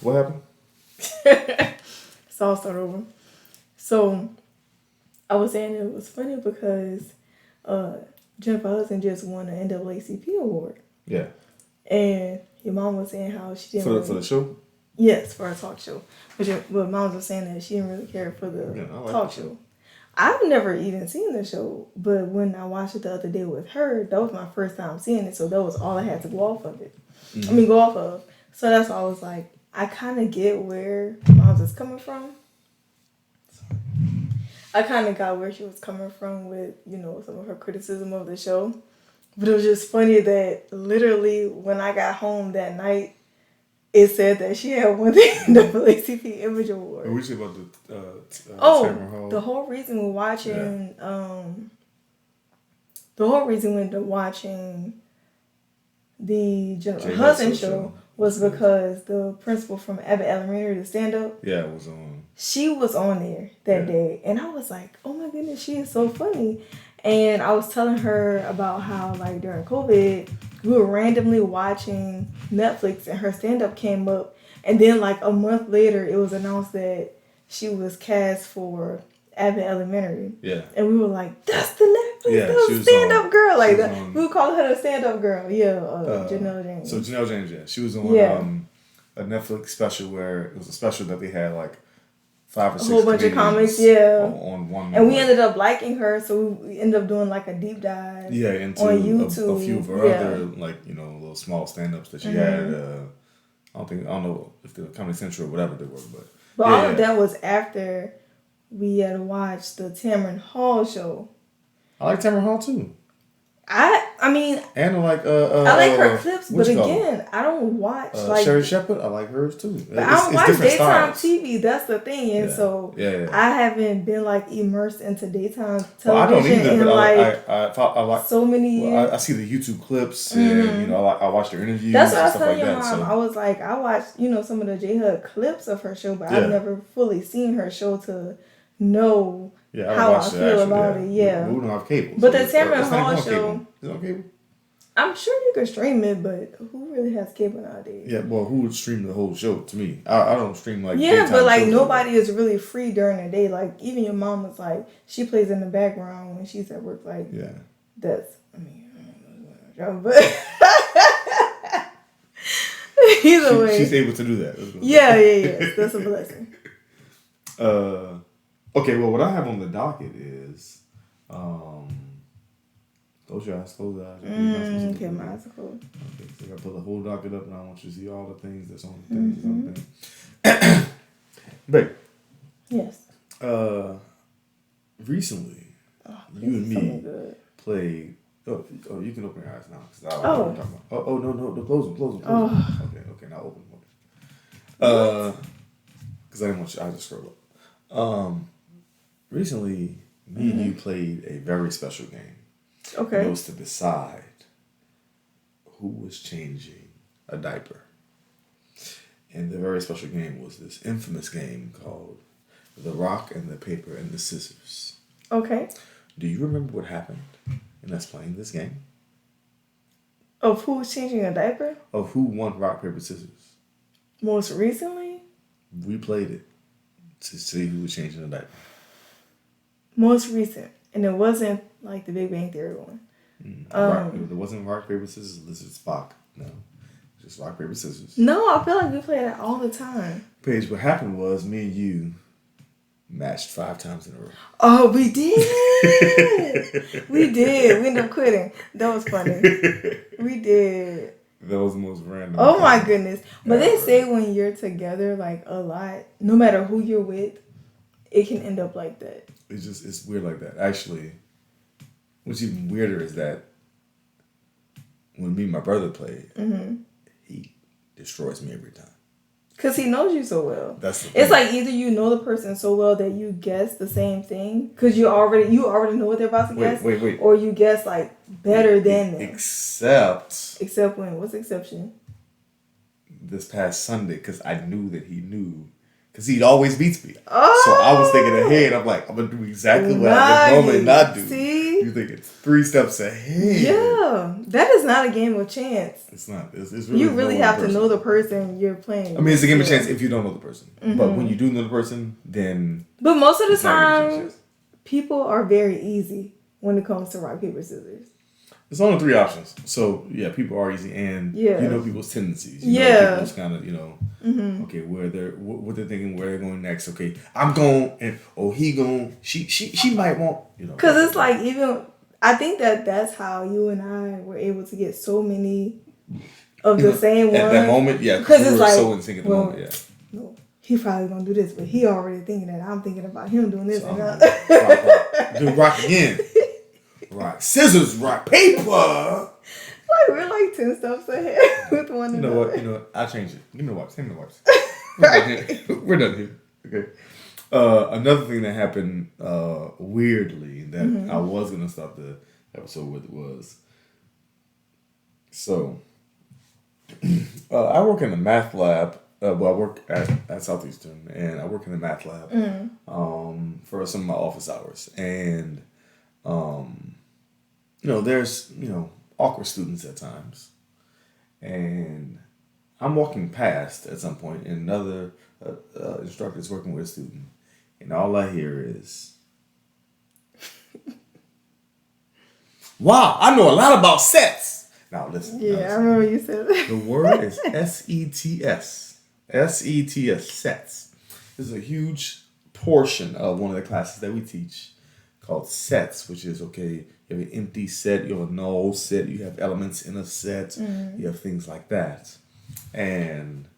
What happened? So I'll start over. So I was saying it was funny because Jennifer Hudson just won an NAACP award. Yeah. And your mom was saying how she didn't for the show. Yes, for a talk show. But mom was saying that she didn't really care for the talk show. I've never even seen the show, but when I watched it the other day with her, that was my first time seeing it, so that was all I had to go off of it. Go off of. So that's why I was like, I kind of get where mom's is coming from. I kind of got where she was coming from with, some of her criticism of the show. But it was just funny that literally when I got home that night, it said that she had won the NAACP Image Award. What did you say about the Tamara Hall? The whole reason we're watching, the Jennifer Hudson show was because the principal from Abbott Elementary, the stand-up, was on. She was on there that day, and I was like, "Oh my goodness, she is so funny." And I was telling her about how, like, during COVID, we were randomly watching Netflix, and her stand-up came up, and then like a month later, it was announced that she was cast for Abbott Elementary. Yeah. And we were like, "That's the Netflix stand-up girl." Like that. We would call her the stand-up girl. Yeah, Janelle James. So Janelle James, she was on a Netflix special where it was a special that they had like 5 or 6 a whole bunch of comics, on one. And we ended up liking her, so we ended up doing like a deep dive. Into on YouTube. A few of her other little small stand-ups that she had. I don't know if they were Comedy Central or whatever they were, but all of that was after we had watched the Tamron Hall show. I like Tamron Hall too. I mean, and I like her clips, but again, I don't watch Sherry Shepherd. I like hers too. But I don't watch daytime TV. That's the thing, and so I haven't been like immersed into daytime television. Well, I don't either, in I like so many years. I see the YouTube clips, and I watch their interviews. That's what I was telling your mom. I was like, I watched some of the J Hud clips of her show, but I've never fully seen her show to know. How I feel about it, We don't have cable. But the Tamron Hall show... Is it on cable? I'm sure you can stream it, but who really has cable nowadays? Yeah, well, who would stream the whole show to me? I don't stream like... Yeah, but like nobody is really free during the day. Like even your mom was like, she plays in the background when she's at work. Like, that's... I don't know, but... Either way. She's able to do that. Yeah. That's a blessing. Okay, well, what I have on the docket is, close your eyes. Okay, my eyes are closed. Okay, so I gotta pull the whole docket up, and I want you to see all the things that's on the thing. Babe. Yes. Recently, you and me played. Oh, you can open your eyes now. Cause I don't know what I'm talking about. Oh, no, close them. Okay, now open them. Because I didn't want your eyes to scroll up. Recently, me and you played a very special game. Okay. It was to decide who was changing a diaper. And the very special game was this infamous game called The Rock and the Paper and the Scissors. Okay. Do you remember what happened in us playing this game? Of who was changing a diaper? Of who won rock, paper, scissors. Most recently? We played it to see who was changing the diaper. Most recent. And it wasn't like the Big Bang Theory one. It wasn't rock, paper, scissors, Lizard, Spock. No. Just rock, paper, scissors. No, I feel like we play that all the time. Paige, what happened was me and you matched 5 times in a row. Oh, we did. We ended up quitting. That was funny. We did. That was the most random. Oh my goodness. But they say when you're together like a lot, no matter who you're with, it can end up like that. It's weird like that. Actually, what's even weirder is that when me and my brother played, he destroys me every time. Because he knows you so well. That's the thing. It's like either you know the person so well that you guess the same thing because you already know what they're about to guess. Wait. Or you guess like better than them. Except when? What's the exception? This past Sunday, because I knew that he knew. Because he always beats me. Oh. So I was thinking ahead. I'm like, I'm going to do exactly what I normally not do. See? You think it's 3 steps ahead. Yeah. That is not a game of chance. It's not. It's really you really have to know the person you're playing. I mean, it's a game of chance if you don't know the person. Mm-hmm. But when you do know the person, then... But most of the time, people are very easy when it comes to rock, paper, scissors. It's only 3 options. So, yeah, people are easy. And you know people's tendencies. You know people's kind of, okay, what they're thinking, where they're going next. Okay, I'm going, and he going. She might want, Because it's like even... I think that's how you and I were able to get so many of the same ones. At that moment, yeah. Because it's like... so in sync at the moment, yeah. No, he probably going to do this, but he already thinking that I'm thinking about him doing this. So do rock again. Rock, scissors, rock, paper. Like we're like 10 steps ahead with one another. You know what? I'll change it. Give me the wipes. We're done here. Okay. Another thing that happened weirdly that I was gonna start the episode with was so I work in the math lab. I work at Southeastern, and I work in the math lab for some of my office hours, and there's awkward students at times, and I'm walking past at some point, and another instructor is working with a student, and all I hear is, "Wow, I know a lot about sets." Now listen. Yeah, I remember you said that. The word is SETS. SETS, sets. This is a huge portion of one of the classes that we teach called sets, which is, okay, you have an empty set, you have a null set, you have elements in a set, you have things like that. And,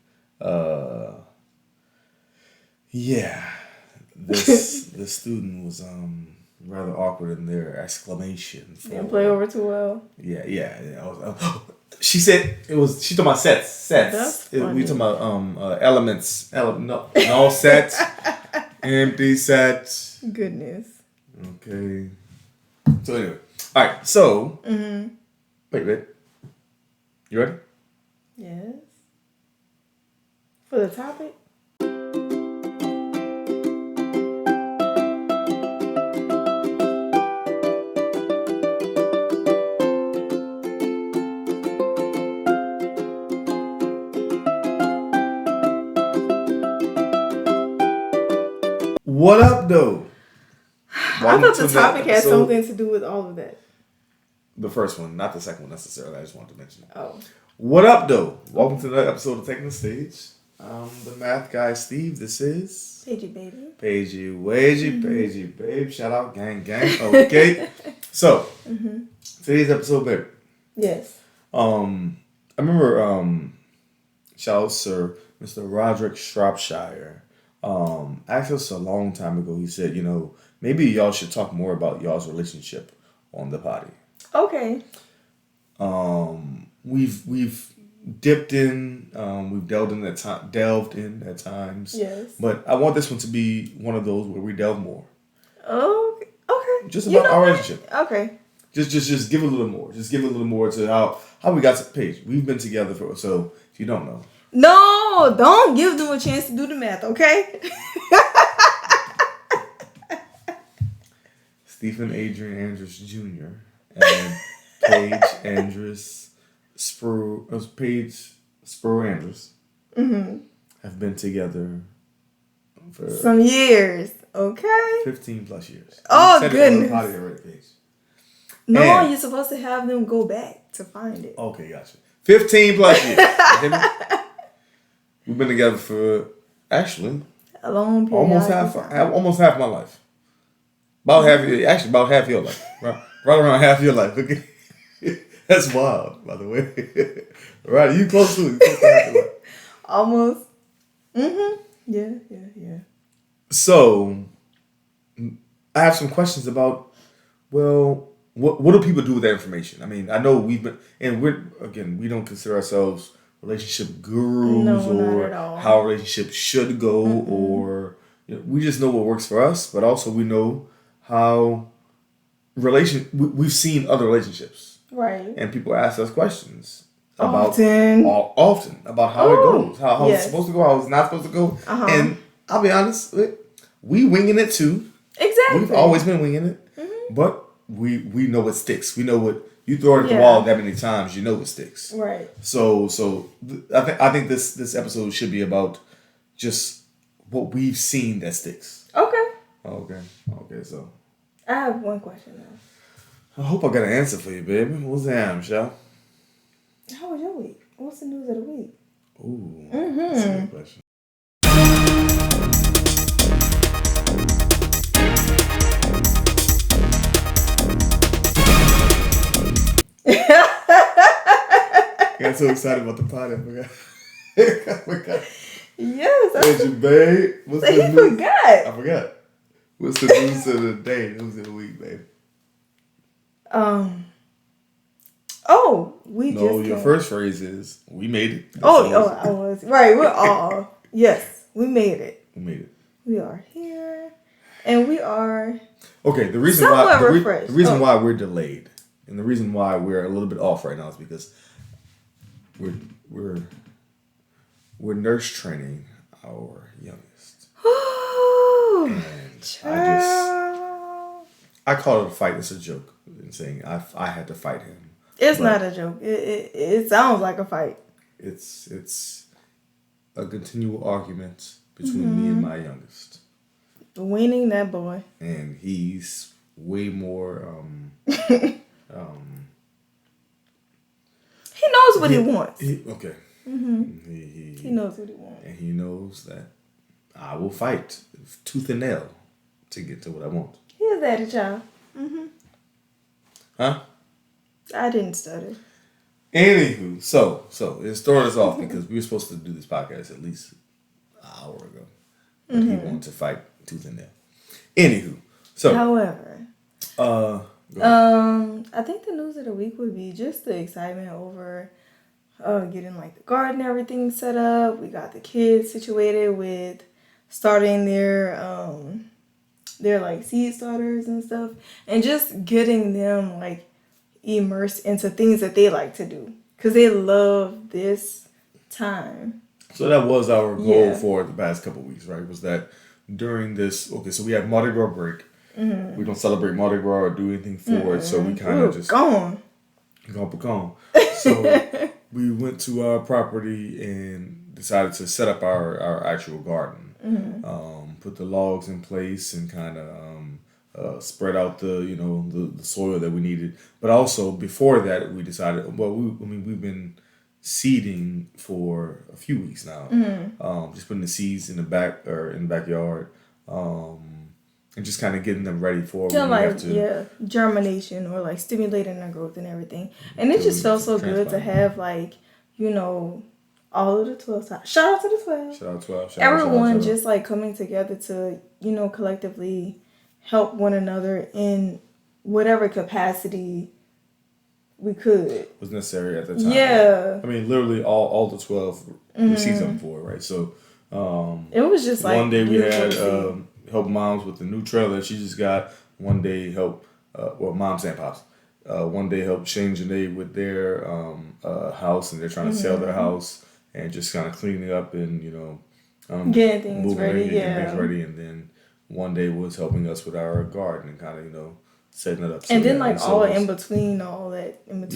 this student was rather awkward in their exclamation. Didn't play over too well. Yeah. She said she talking about sets. That's funny. We talking about elements. Null set, empty set. Goodness. Okay. So anyway, all right. So wait. You ready? Yes. For the topic. What up, though? I thought the topic had something to do with all of that. The first one, not the second one necessarily. I just wanted to mention it. Oh. What up, though? Welcome to another episode of Taking the Stage. I'm the math guy, Steve. This is... Staige, baby. Paigey, babe. Shout out, gang. Okay. So, today's episode, babe. Yes. I remember, shout out Sir, Mr. Roderick Shropshire, asked us a long time ago. He said, maybe y'all should talk more about y'all's relationship on the potty. Okay. We've dipped in, we've delved in at times. Yes. But I want this one to be one of those where we delve more. Oh, okay. Just about our relationship. Okay. Just give a little more. Just give a little more to how we got to Paige. We've been together so if you don't know. No, don't give them a chance to do the math, okay? Stephen Adrian Andrews Jr. and Paige Andrews Paige Spur Andrews have been together for some years, okay? 15 plus years. Oh, goodness. Already, Paige. No, you're supposed to have them go back to find it. Okay, gotcha. 15 plus years. You hear me? We've been together for actually a long period. Almost half my life. About half your life. Right around half your life. Okay. That's wild, by the way. Right, you close to half your life. Almost. Yeah. So I have some questions about, well, what do people do with that information? I mean, I know we don't consider ourselves relationship gurus or how a relationship should go, or we just know what works for us, but also we know how we've seen other relationships, right? And people ask us questions about often about how it goes, how it's supposed to go, how it's not supposed to go, and I'll be honest, we winging it too. Exactly, we've always been winging it, but we know what sticks. We know what you throw it at the wall that many times. You know it sticks. Right. So I think this episode should be about just what we've seen that sticks. Okay. Okay. So I have one question though. I hope I got an answer for you, baby. What's that, Michelle? How was your week? What's the news of the week? Ooh, that's a good question. I got so excited about the pod, I forgot. Yes. That's your babe. What's the news? Forgot. I forgot. What's the news of the day? News of the week, babe. No, your first phrase is we made it. I was right. We're all yes. We made it. We made it. We are here, and we are. Okay, the reason why we're delayed, and the reason why we're a little bit off right now is because we're nurse training our youngest. And I call it a fight. It's a joke in saying I had to fight him. It's not a joke. It sounds like a fight. It's a continual argument between me and my youngest. Weaning that boy. And he's way more he knows what he wants. Okay. Mm-hmm. He knows what he wants. And he knows that I will fight tooth and nail to get to what I want. Here's that, child. Mm-hmm. Huh? I didn't stutter. Anywho, so it started us off because we were supposed to do this podcast at least an hour ago. But he wanted to fight tooth and nail. Anywho, so however, I think the news of the week would be just the excitement over getting like the garden, everything set up. We got the kids situated with starting their like seed starters and stuff, and just getting them like immersed into things that they like to do because they love this time. So that was our goal for the past couple of weeks, right? Was that during this? Okay, so we have Mardi Gras break. Mm-hmm. We don't celebrate Mardi Gras or do anything for it, so we kind of just gone. So we went to our property and decided to set up our actual garden. Mm-hmm. Put the logs in place and kind of spread out the soil that we needed. But also before that, we decided. Well, we've been seeding for a few weeks now. Mm-hmm. Just putting the seeds in the backyard. And just kind of getting them ready for germination or like stimulating their growth and everything. And it just felt so good to have all of the 12. Shout out to the 12. Shout out 12. Everyone just like coming together to collectively help one another in whatever capacity we could. Was necessary at the time. Yeah. Right? I mean, literally all the 12 received something for it, right? So it was just like one day we had help moms with the new trailer she just got. One day help moms and pops. One day help change the name with their house, and they're trying to sell their house and just kind of cleaning up and getting things ready. And then one day was helping us with our garden and kind of setting it up. And then all in between all that, we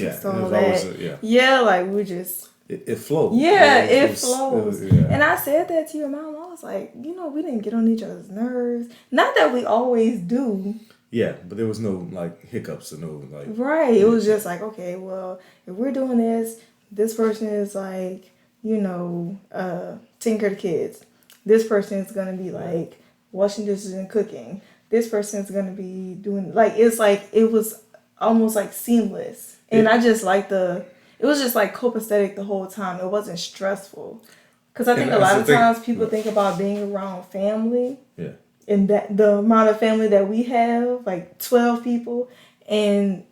just. It flows. Yeah, it flows. And I said that to your mom. I was like, we didn't get on each other's nerves. Not that we always do. Yeah, but there was no hiccups or no Right. It was just like, okay, well, if we're doing this person is taking care of the kids. This person is gonna be washing dishes and cooking. This person is gonna be doing it was almost seamless. And I just it was just copacetic the whole time. It wasn't stressful. Because I think a lot of times people think about being around family. Yeah. And that the amount of family that we have, 12 people. And,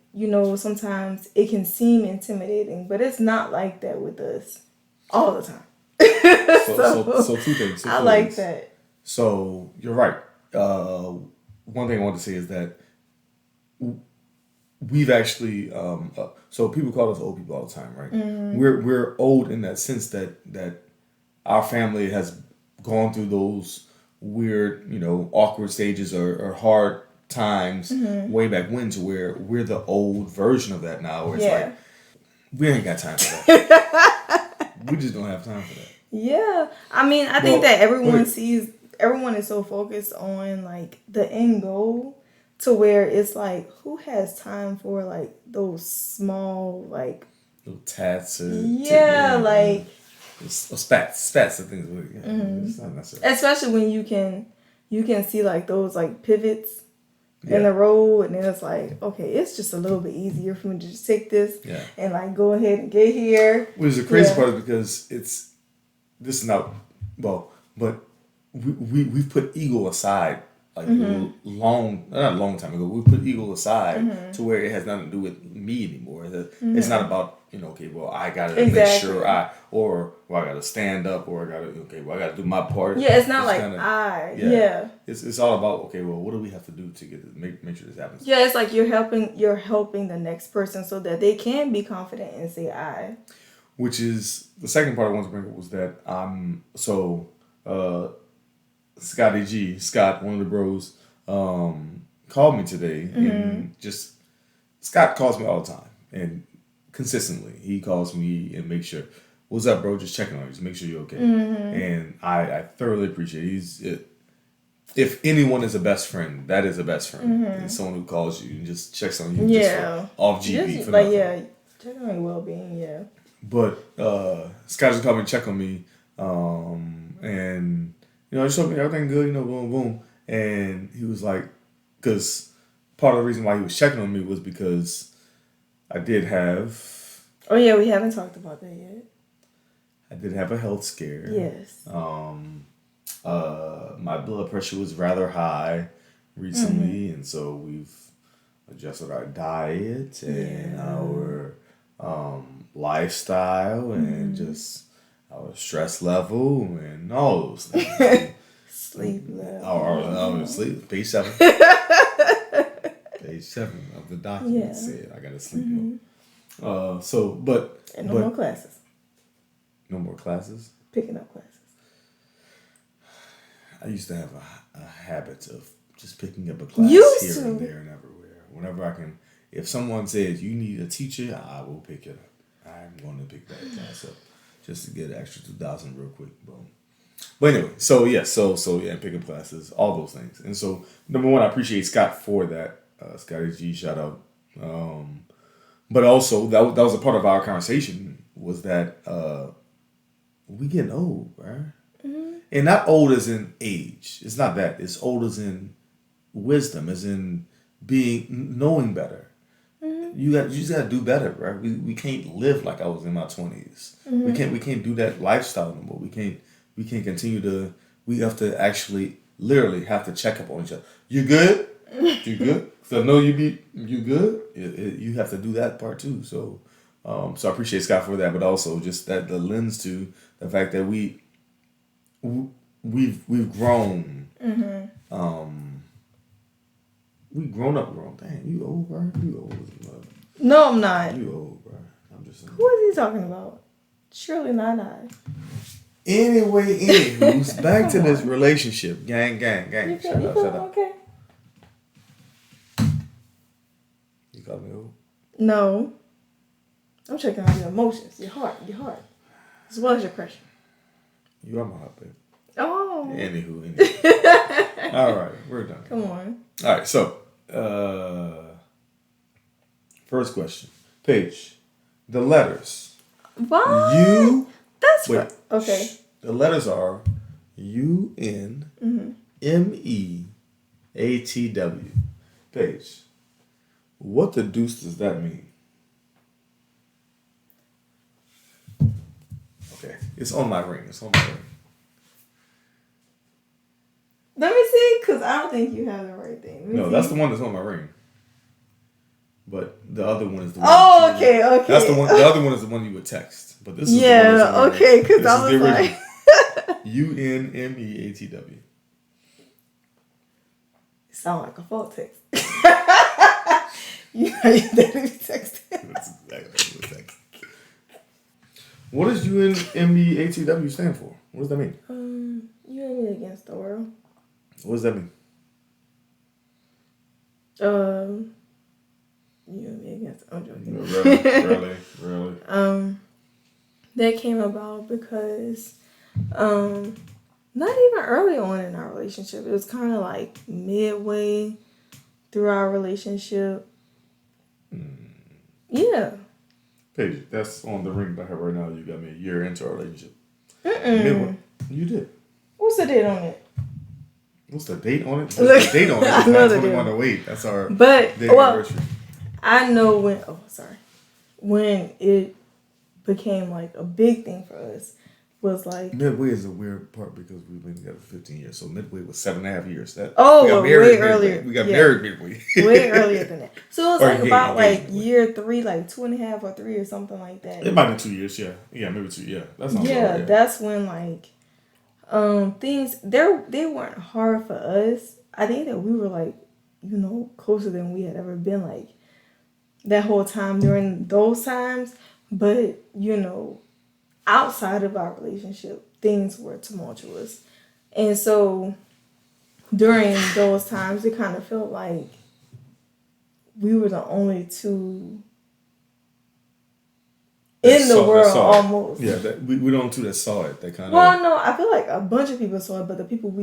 sometimes it can seem intimidating. But it's not like that with us all the time. So two things. I like that. So you're right. One thing I want to say is that we've actually so people call us old people all the time, right? Mm-hmm. We're old in that sense that our family has gone through those weird, awkward stages or hard times way back when to where we're the old version of that now. Where it's like, we ain't got time for that. We just don't have time for that. Yeah. I mean, I think that everyone is so focused on like the end goal to where it's like, who has time for like those small like little tats or like spats. I think is what it's not necessary. Especially when you can see like those like pivots in the road, and then it's like, okay, it's just a little bit easier for me to just take this and like go ahead and get here. Which is the crazy part is because this is not but we've put ego aside like not a long time ago. We put ego aside to where it has nothing to do with me anymore. It's not about I gotta make sure I gotta stand up, or I gotta do my part. Yeah, it's not It's all about what do we have to do to get make sure this happens? Yeah, it's like you're helping the next person so that they can be confident and say I. Which is the second part I wanted to bring up was that Scott, one of the bros, called me today, and just Scott calls me all the time and consistently. He calls me and makes sure, "What's up, bro? Just checking on you, just make sure you're okay." And I thoroughly appreciate it. If anyone is a best friend, that is a best friend. And someone who calls you and just checks on you just off GB just for like nothing. check on your well-being. But Scott just called me and check on me, and just told me everything good, boom, boom. And he was like, because part of the reason why he was checking on me was because I did have. Oh yeah, we haven't talked about that yet. I did have a health scare. Yes. My blood pressure was rather high recently, and so we've adjusted our diet and our lifestyle and just our stress level and all those things. Sleep level. Our sleep. Page 7. Page 7 of the document said I gotta sleep more. And no more classes. No more classes? Picking up classes. I used to have a habit of just picking up a class here and there and everywhere. Whenever I can, if someone says you need a teacher, I will pick it up. I'm going to pick that class up just to get an extra 2,000 real quick. Boom. But anyway, pick up classes, all those things. And so, number one, I appreciate Scott for that. Scotty G, shout out. But also, that was a part of our conversation, was that we getting old, right? And not old as in age. It's not that. It's old as in wisdom, as in knowing better. You just gotta do better, right? We can't live like I was in my 20s. We can't do that lifestyle no more. We can't continue to. We have to actually literally have to check up on each other. You good? You good? So no, you good? You have to do that part too. So I appreciate Scott for that, but also just that the lens to the fact that we've grown. We've grown up. Dang, you old, bro. You old as a mother. No, I'm not. You old, bro. I'm just saying. Who is he talking about? Surely not I. Anyway, anywho's back to this relationship. Gang. Shut up. Okay. You called me old? No. I'm checking on your emotions, your heart, as well as your pressure. You are my heart, baby. Oh. Anywho. All right, we're done. Come on. All right, so first question, Paige. The letters. What? Okay. The letters are UNMEATW. Paige. What the deuce does that mean? Okay, it's on my ring. Let me see, because I don't think you have the right thing. No, that's the one that's on my ring. But the other one is the one. Oh, okay. That's the one. The other one is the one you would text. But this is okay, because I was like UNMEATW. Sound like a phone text. You text. That's exactly what text. What does UNMEATW stand for? What does that mean? You and me against the world. What does that mean? You and me against. I'm joking. Really. That came about because, not even early on in our relationship. It was kind of like midway through our relationship. Yeah. Paige, that's on the ring by her right now. You got me a year into our relationship. Midway. You did. What's the date on it? What's the date on it? The date on it is 9/21/08. That's our day anniversary. I know when. Oh, sorry. When it became like a big thing for us was like midway is a weird part because we've been together for 15 years. So midway was 7.5 years. We got way earlier. We got married midway. Way earlier than that. So it was like about like year 3, like 2.5 or 3 or something like that. It might be 2 years. Yeah, maybe 2. Yeah, that's not right. That's when like things they weren't hard for us. I think that we were like closer than we had ever been like that whole time during those times. But, outside of our relationship, things were tumultuous. And so during those times, it kind of felt like we were the only two in the world almost. Yeah, we were the only two that saw it. That kind of. Well, no, I feel like a bunch of people saw it, but the people who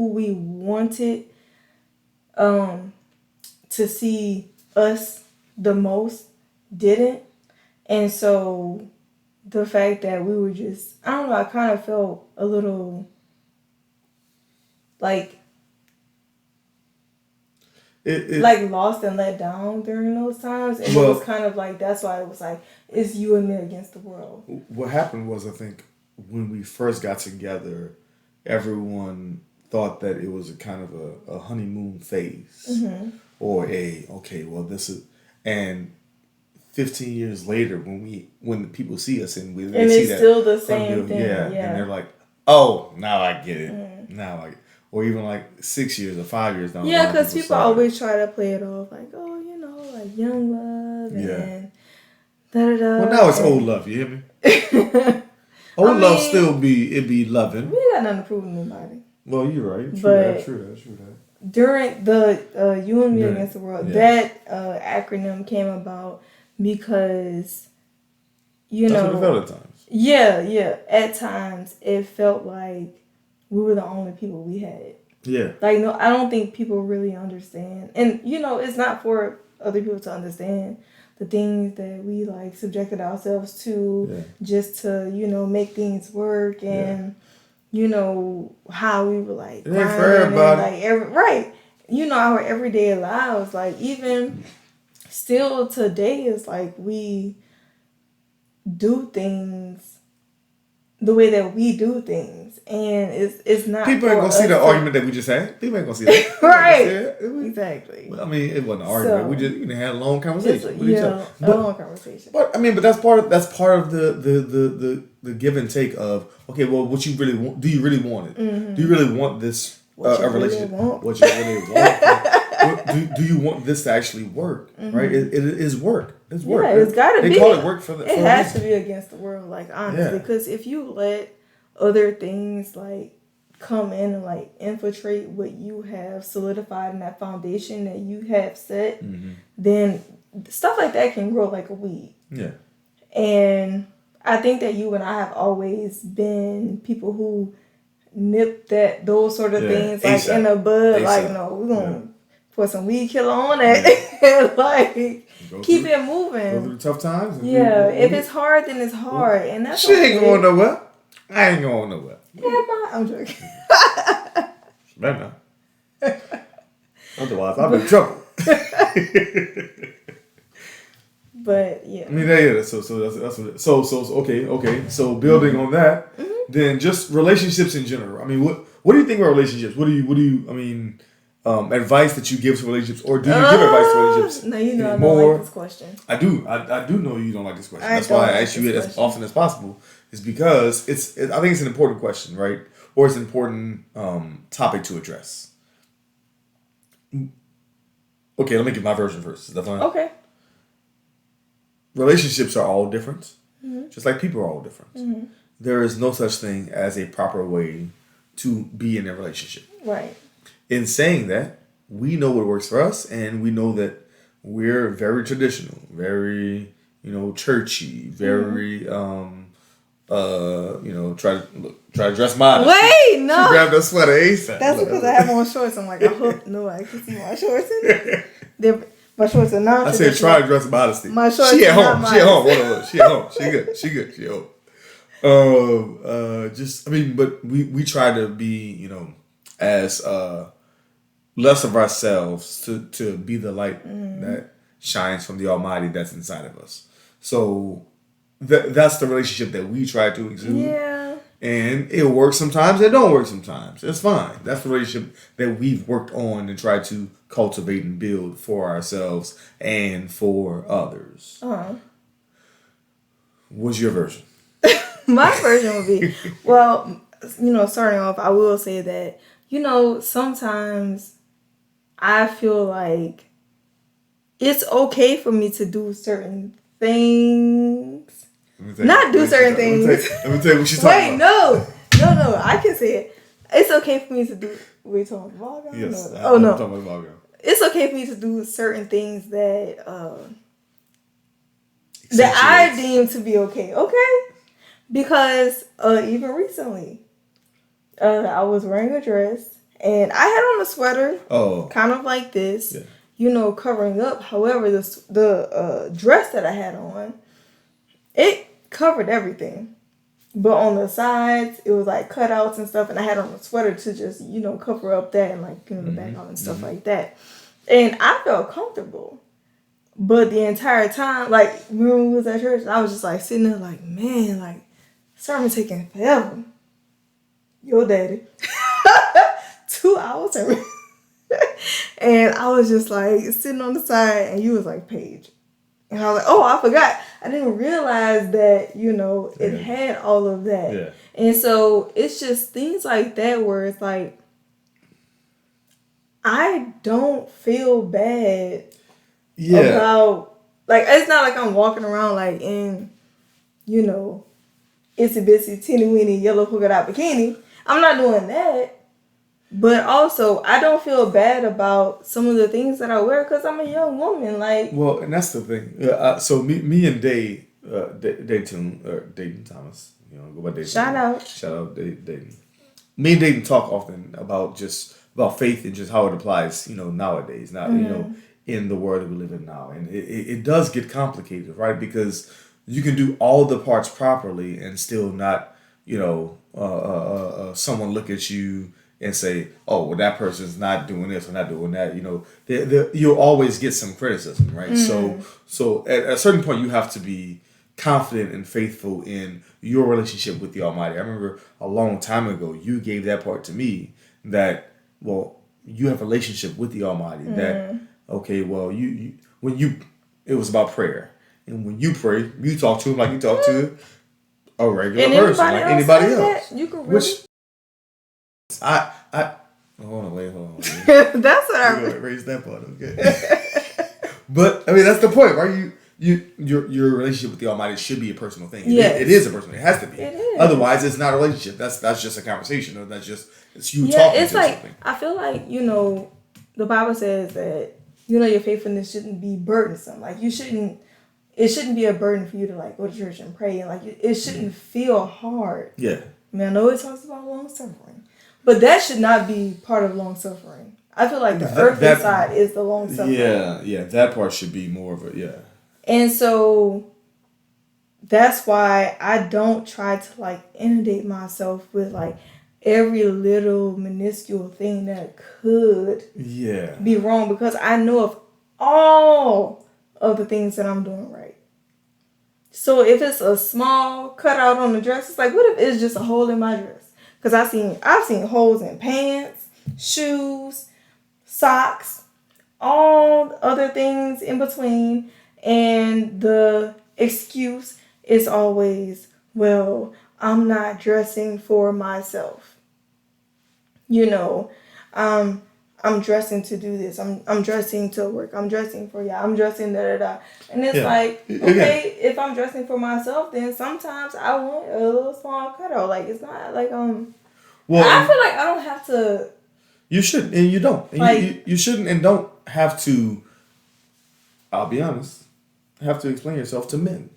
we wanted to see us the most didn't. And so the fact that we were just, I don't know, I kind of felt a little like like lost and let down during those times. And it was kind of like, that's why it was like, it's you and me against the world. What happened was, I think, when we first got together, everyone thought that it was a kind of a honeymoon phase. Mm-hmm. Or this is, and 15 years later, when people see us and they see it's that, still the same thing, and they're like, "Oh, now I get it." Or even like 6 years or 5 years down the line. Yeah, because people always try to play it off like, "Oh, like young love and da-da-da." Well, now it's old love. You hear me? Old love still be loving. We got nothing to prove to nobody. Well, you're right. True that. During the You and Me Against the World, that acronym came about because, That's what it felt at times. Yeah. At times, it felt like we were the only people we had. Yeah. Like, no, I don't think people really understand. And, it's not for other people to understand the things that we, like, subjected ourselves to just to, make things work and... how we were like, it ain't for everybody. Our everyday lives, like even still today is like we do things the way that we do things, and it's not. People ain't gonna see the argument that we just had. People ain't gonna see that. Right. Exactly. I mean, it wasn't an argument. We just had a long conversation with each other. A long conversation. But that's part of the give and take of, okay, well, what you really want? Do you really want it? Mm-hmm. Do you really want this a relationship? What you really want? Do you want this to actually work? Mm-hmm. Right? It is work. It's work. Yeah, it's got to be. They call it work for the. It has to be against the world, like honestly, because if you let other things like come in and like infiltrate what you have solidified in that foundation that you have set, then stuff like that can grow like a weed. Yeah. And I think that you and I have always been people who nip those sort of things like ASAP. In the bud. ASAP. Like, no, we're gonna put some weed killer on it and like keep it moving. Go through the tough times. If it's hard, then it's hard, and that's shit ain't going nowhere. I ain't going nowhere. Yeah, I'm joking. Better not. Otherwise, I'm in trouble. But yeah. I mean, So that's what. So okay. So building on that, then just relationships in general. I mean, what do you think about relationships? What do you? I mean, advice that you give to relationships, or do you give advice to relationships? No, I don't like this question. I do. I do know you don't like this question. That's why I ask you it as often as possible. Is because I think it's an important question, right? Or it's an important topic to address. Okay, let me give my version first. Is that fine? Okay. Relationships are all different, just like people are all different. Mm-hmm. There is no such thing as a proper way to be in a relationship. Right. In saying that, we know what works for us, and we know that we're very traditional, very, churchy, very, try to dress modest. Wait, no. She grabbed a sweater ASAP. That's because I have on shorts. I'm like, I hope no one can see my shorts in there. My shorts are not. I said, try to dress modesty. My shorts she at are home. not She at home. She at home. She good. She at home. But we try to be, as less of ourselves to be the light that shines from the Almighty that's inside of us. So that's the relationship that we try to exude. Yeah. And it works sometimes, it don't work sometimes. It's fine. That's the relationship that we've worked on and tried to cultivate and build for ourselves and for others. What's your version? My version would be, well, starting off, I will say that, sometimes I feel like it's okay for me to do certain things. Not do certain things. Let me tell you what she's talking about. Wait, no, I can say it. It's okay for me to do. Wait, talking about the ball game? Yes. No. I'm talking about the ball game. It's okay for me to do certain things that I deem to be okay. Okay? Because even recently, I was wearing a dress and I had on a sweater, kind of like this, covering up. However, the dress that I had on, it covered everything. But on the sides, it was like cutouts and stuff, and I had on a sweater to just, cover up that and like, the back on and stuff like that. And I felt comfortable. But the entire time, like, when we was at church, I was just like sitting there like, man, like, sermon taking forever. Your daddy. 2 hours. And I was just like sitting on the side and you was like, Paige. And I was like, oh, I forgot. I didn't realize that, it had all of that. Yeah. And so it's just things like that where it's like, I don't feel bad about, like, it's not like I'm walking around like in, itsy bitsy teeny weeny yellow polka dot bikini. I'm not doing that. But also, I don't feel bad about some of the things that I wear because I'm a young woman. Like, well, and that's the thing. So me and Dayton Thomas, go by Dayton. Shout out Dayton. Me and Dayton talk often about faith and just how it applies, nowadays. Now, in the world that we live in now, and it does get complicated, right? Because you can do all the parts properly and still not, someone look at you and say, oh, well, that person's not doing this or not doing that. You'll always get some criticism, right? So at a certain point, you have to be confident and faithful in your relationship with the Almighty. I remember a long time ago, you gave that part to me that, well, you have a relationship with the Almighty. That, okay, well, it was about prayer. And when you pray, you talk to him like you talk to a regular person, like anybody else. You can really... hold on. That's what I raise that part, okay? But I mean, that's the point, right? Your relationship with the Almighty should be a personal thing. Yes. It is a personal. It has to be. It is. Otherwise, it's not a relationship. That's just a conversation, or it's you talking it's to like, something. I feel like the Bible says that your faithfulness shouldn't be burdensome. Like it shouldn't be a burden for you to like go to church and pray, and like it shouldn't feel hard. Yeah. I mean, I know it talks about long suffering, but that should not be part of long suffering. I feel like the earthly side is the long suffering. Yeah, that part should be more of a And so that's why I don't try to like inundate myself with like every little minuscule thing that could be wrong, because I know of all of the things that I'm doing right. So if it's a small cutout on the dress, it's like, what if it's just a hole in my dress? Because I've seen holes in pants, shoes, socks, all other things in between. And the excuse is always, well, I'm not dressing for myself. I'm dressing to do this. I'm dressing to work. I'm dressing for y'all. I'm dressing da-da-da. And it's like, okay, if I'm dressing for myself, then sometimes I want a little small cutout. Like, it's not like, well, I feel like I don't have to You shouldn't, and you don't. And like, you shouldn't and don't have to, I'll be honest, have to explain yourself to men.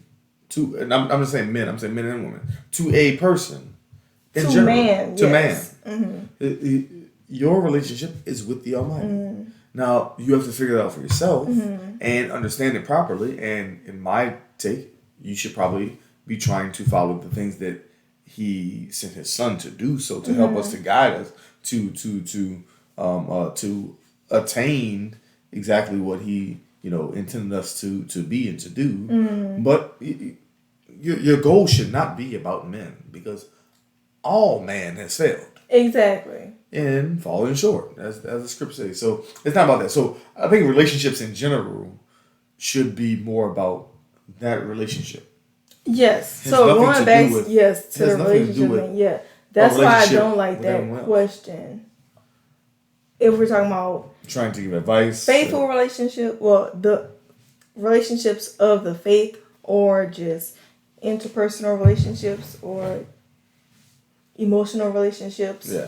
And I'm just saying men. I'm saying men and women. To a person. In to general. Man. To yes. man. Mm-hmm. Your relationship is with the Almighty. Mm-hmm. Now, you have to figure it out for yourself and understand it properly. And in my take, you should probably be trying to follow the things that He sent His Son to do, so to help us, to guide us, to attain exactly what He intended us to be and to do. But your goal should not be about men, because all man has failed. Exactly. And falling short, as the scripture says. So it's not about that. So I think relationships in general should be more about that relationship. Yes. So going back, to the relationship, that's why I don't like that question. If we're talking about trying to give advice, faithful relationship, well, the relationships of the faith, or just interpersonal relationships, or emotional relationships. Yeah.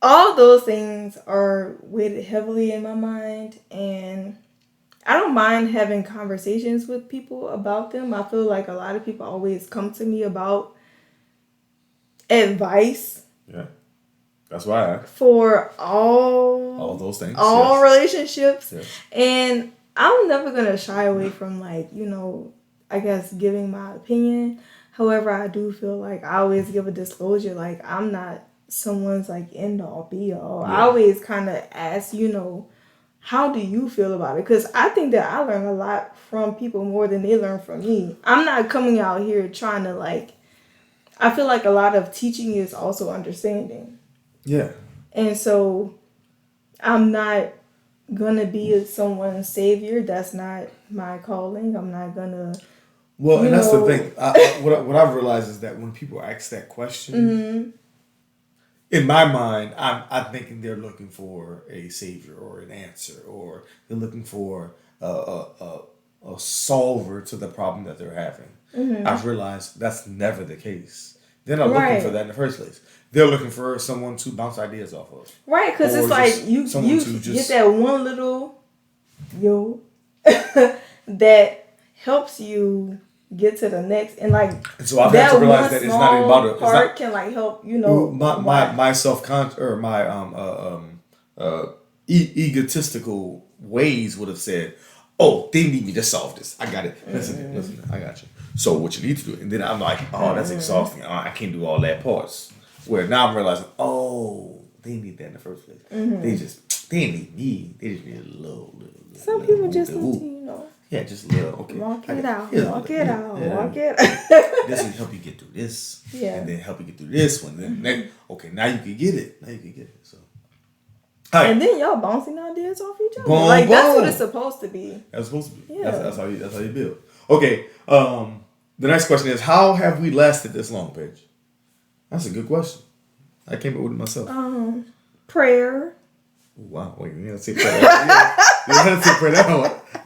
All those things are weighted heavily in my mind, and I don't mind having conversations with people about them. I feel like a lot of people always come to me about advice. Yeah. That's why I asked. For all those things. All relationships. Yes. And I'm never going to shy away from, I guess, giving my opinion. However, I do feel like I always give a disclosure. Like, I'm not someone's end all be all. Yeah. I always kind of ask, how do you feel about it? Because I think that I learn a lot from people more than they learn from me. I'm not coming out here trying to I feel like a lot of teaching is also understanding. Yeah. And so I'm not gonna be someone's savior. That's not my calling. I'm not gonna. Well, and that's the thing. What I've realized is that when people ask that question, in my mind, I'm thinking they're looking for a savior or an answer, or they're looking for a solver to the problem that they're having. I've realized that's never the case. They're not looking for that in the first place. They're looking for someone to bounce ideas off of. Right, because it's like you get that one little that helps you get to the next, and so I've had to realize that it's not even about part can help my egotistical ways would have said, oh, they need me to solve this. I got it. Listen, I got you. So what you need to do, and then I'm like, oh, that's exhausting. I can't do all that parts. Where now I'm realizing, oh, they need that in the first place. They need me. They just need a little. Some people just need to, yeah, just a little. Okay, walk it out. Walk it out. This will help you get through this, and then help you get through this one. Then now you can get it. So. Right. And then y'all bouncing ideas off each other. That's what it's supposed to be. That's supposed to be. Yeah. That's how you build. Okay. The next question is, how have we lasted this long, Paige? That's a good question. I came up with it myself. Prayer. Wow. Wait, you gotta say prayer. You gotta say prayer.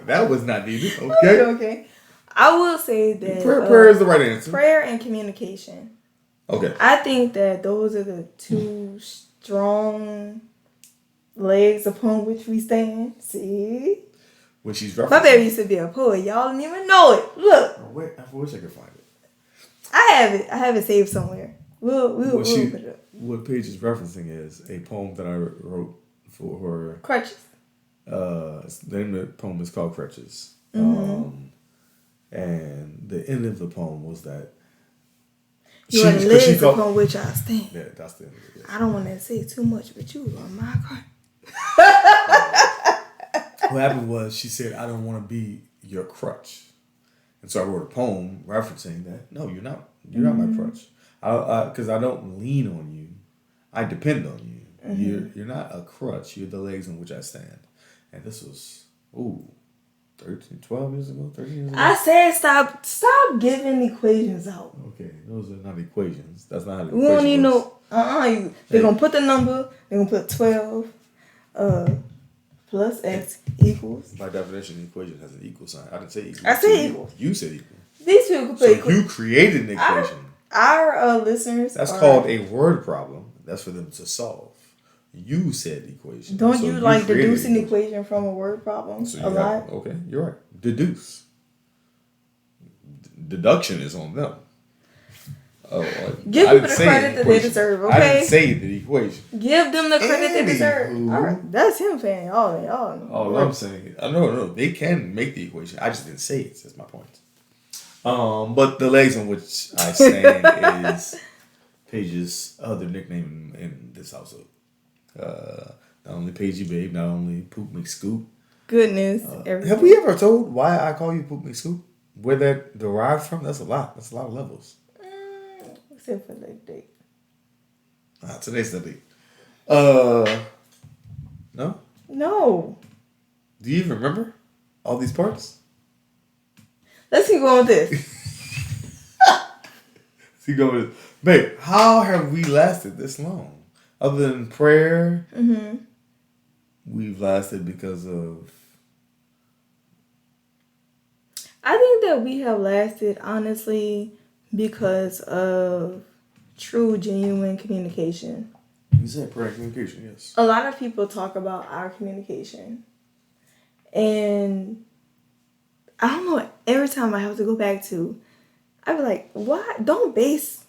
That was not needed. Okay. Okay. I will say that prayer is the right answer. Prayer and communication. Okay. I think that those are the two strong legs upon which we stand. See? When she's referencing. My baby used to be a poet. Y'all didn't even know it. Look. I wish I could find it. I have it saved somewhere. We'll put it up. What Paige is referencing is a poem that I wrote for her. Crutches. The name of the poem is called Crutches. And the end of the poem was that you are the legs upon which I stand. Yeah, that's the end of it. Yes. I don't want to say too much, but you are my crutch. What happened was she said, I don't want to be your crutch. And so I wrote a poem referencing that. No, you're not. You're not my crutch. Because I don't lean on you. I depend on you. You're not a crutch. You're the legs on which I stand. And this was, 12 years ago, 13 years ago. I said stop giving equations out. Okay, those are not equations. That's not how the we don't need no. They're gonna put the number. They're gonna put 12. Plus X equals. By definition, the equation has an equal sign. I didn't say equal. I said equal. You said equal. These people could put equal. You created an equation. Our listeners. That's called a word problem. That's for them to solve. You said equation. Don't So you like created deduce an equation from a word problem So a lot? okay, you're right. Deduce. Deduction is on them. Oh, Give people the credit that they deserve, okay? I didn't say the equation. Give them the credit they deserve. Anywho. All right, that's him saying y'all. All I'm saying, no, they can make the equation. I just didn't say it. That's my point. But the legs on which I stand is Paige's other nickname in this household. Not only Paigey Babe, not only Poop McScoop. Goodness, have we ever told why I call you Poop McScoop? Where that derives from? That's a lot. That's a lot of levels. Except for the date. Today's the date. No? No. Do you even remember all these parts? Let's keep going with this. Let's keep going with this. Babe, how have we lasted this long? Other than prayer, we've lasted because of... I think that we have lasted, honestly, because of true, genuine communication. You said prayer and communication, yes. A lot of people talk about our communication. And I don't know, every time I have to go back to, I be like, why? Don't base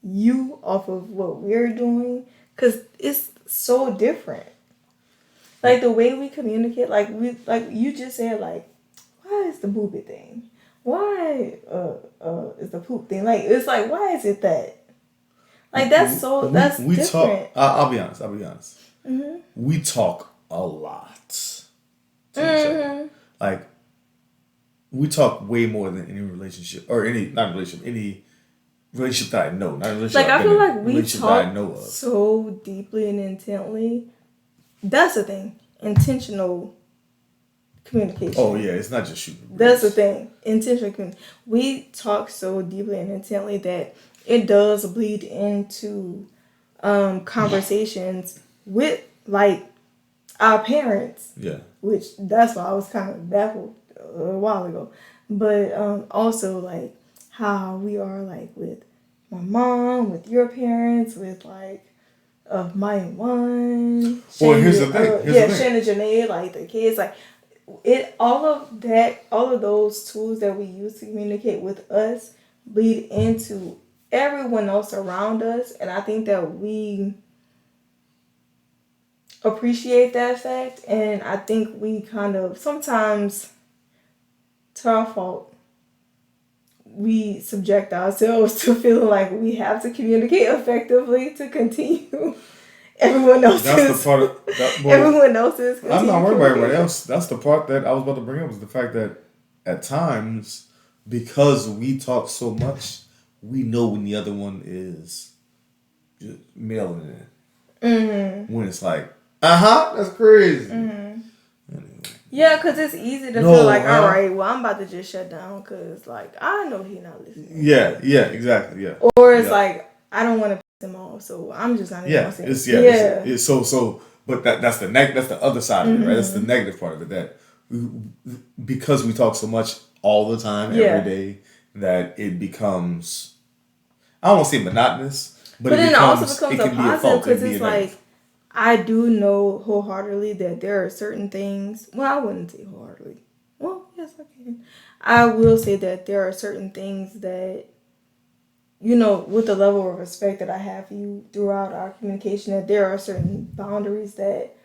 you off of what we're doing, because it's so different. Like the way we communicate, like you just said, like, why is the booby thing? Why is the poop thing? Like, it's like, why is it that? Like, that's we different. Talk, I'll be honest. Mm-hmm. We talk a lot to each other. Like, we talk way more than any relationship, or any relationship that I know. Not a relationship like, I feel like we talk so deeply and intently. That's the thing. Intentional communication. Oh, yeah. It's not just shooting. That's the thing. Intentional communication. We talk so deeply and intently that it does bleed into conversations with, like, our parents. Yeah. Which, that's why I was kind of baffled a while ago. But also, like, how we are, like, with my mom, with your parents, with, like, Maya and One. Well, here's the thing. Shannon Janae, like, the kids, like, all of those tools that we use to communicate with us bleed into everyone else around us. And I think that we appreciate that fact. And I think we kind of, sometimes, to our fault, we subject ourselves to feeling like we have to communicate effectively to continue everyone else's. That's the part of that. Well, everyone else's. I'm not worried about everybody else. That's the part that I was about to bring up, is the fact that at times, because we talk so much, we know when the other one is just mailing it in. Mm-hmm. When it's like, that's crazy. Mm-hmm. Anyway. Yeah, because it's easy to feel like, all right, well, I'm about to just shut down because, like, I know he's not listening. Yeah, exactly, yeah. Or it's like, I don't want to piss him off, so I'm just not even going to say it. So, but that's the other side of it, right? That's the negative part of it, that because we talk so much all the time, every day, that it becomes, I don't want to say monotonous, but it also becomes a positive, because it's like, I do know wholeheartedly that there are certain things. Well, I wouldn't say wholeheartedly. Well, yes, I can. I will say that there are certain things that, you know, with the level of respect that I have for you throughout our communication, that there are certain boundaries that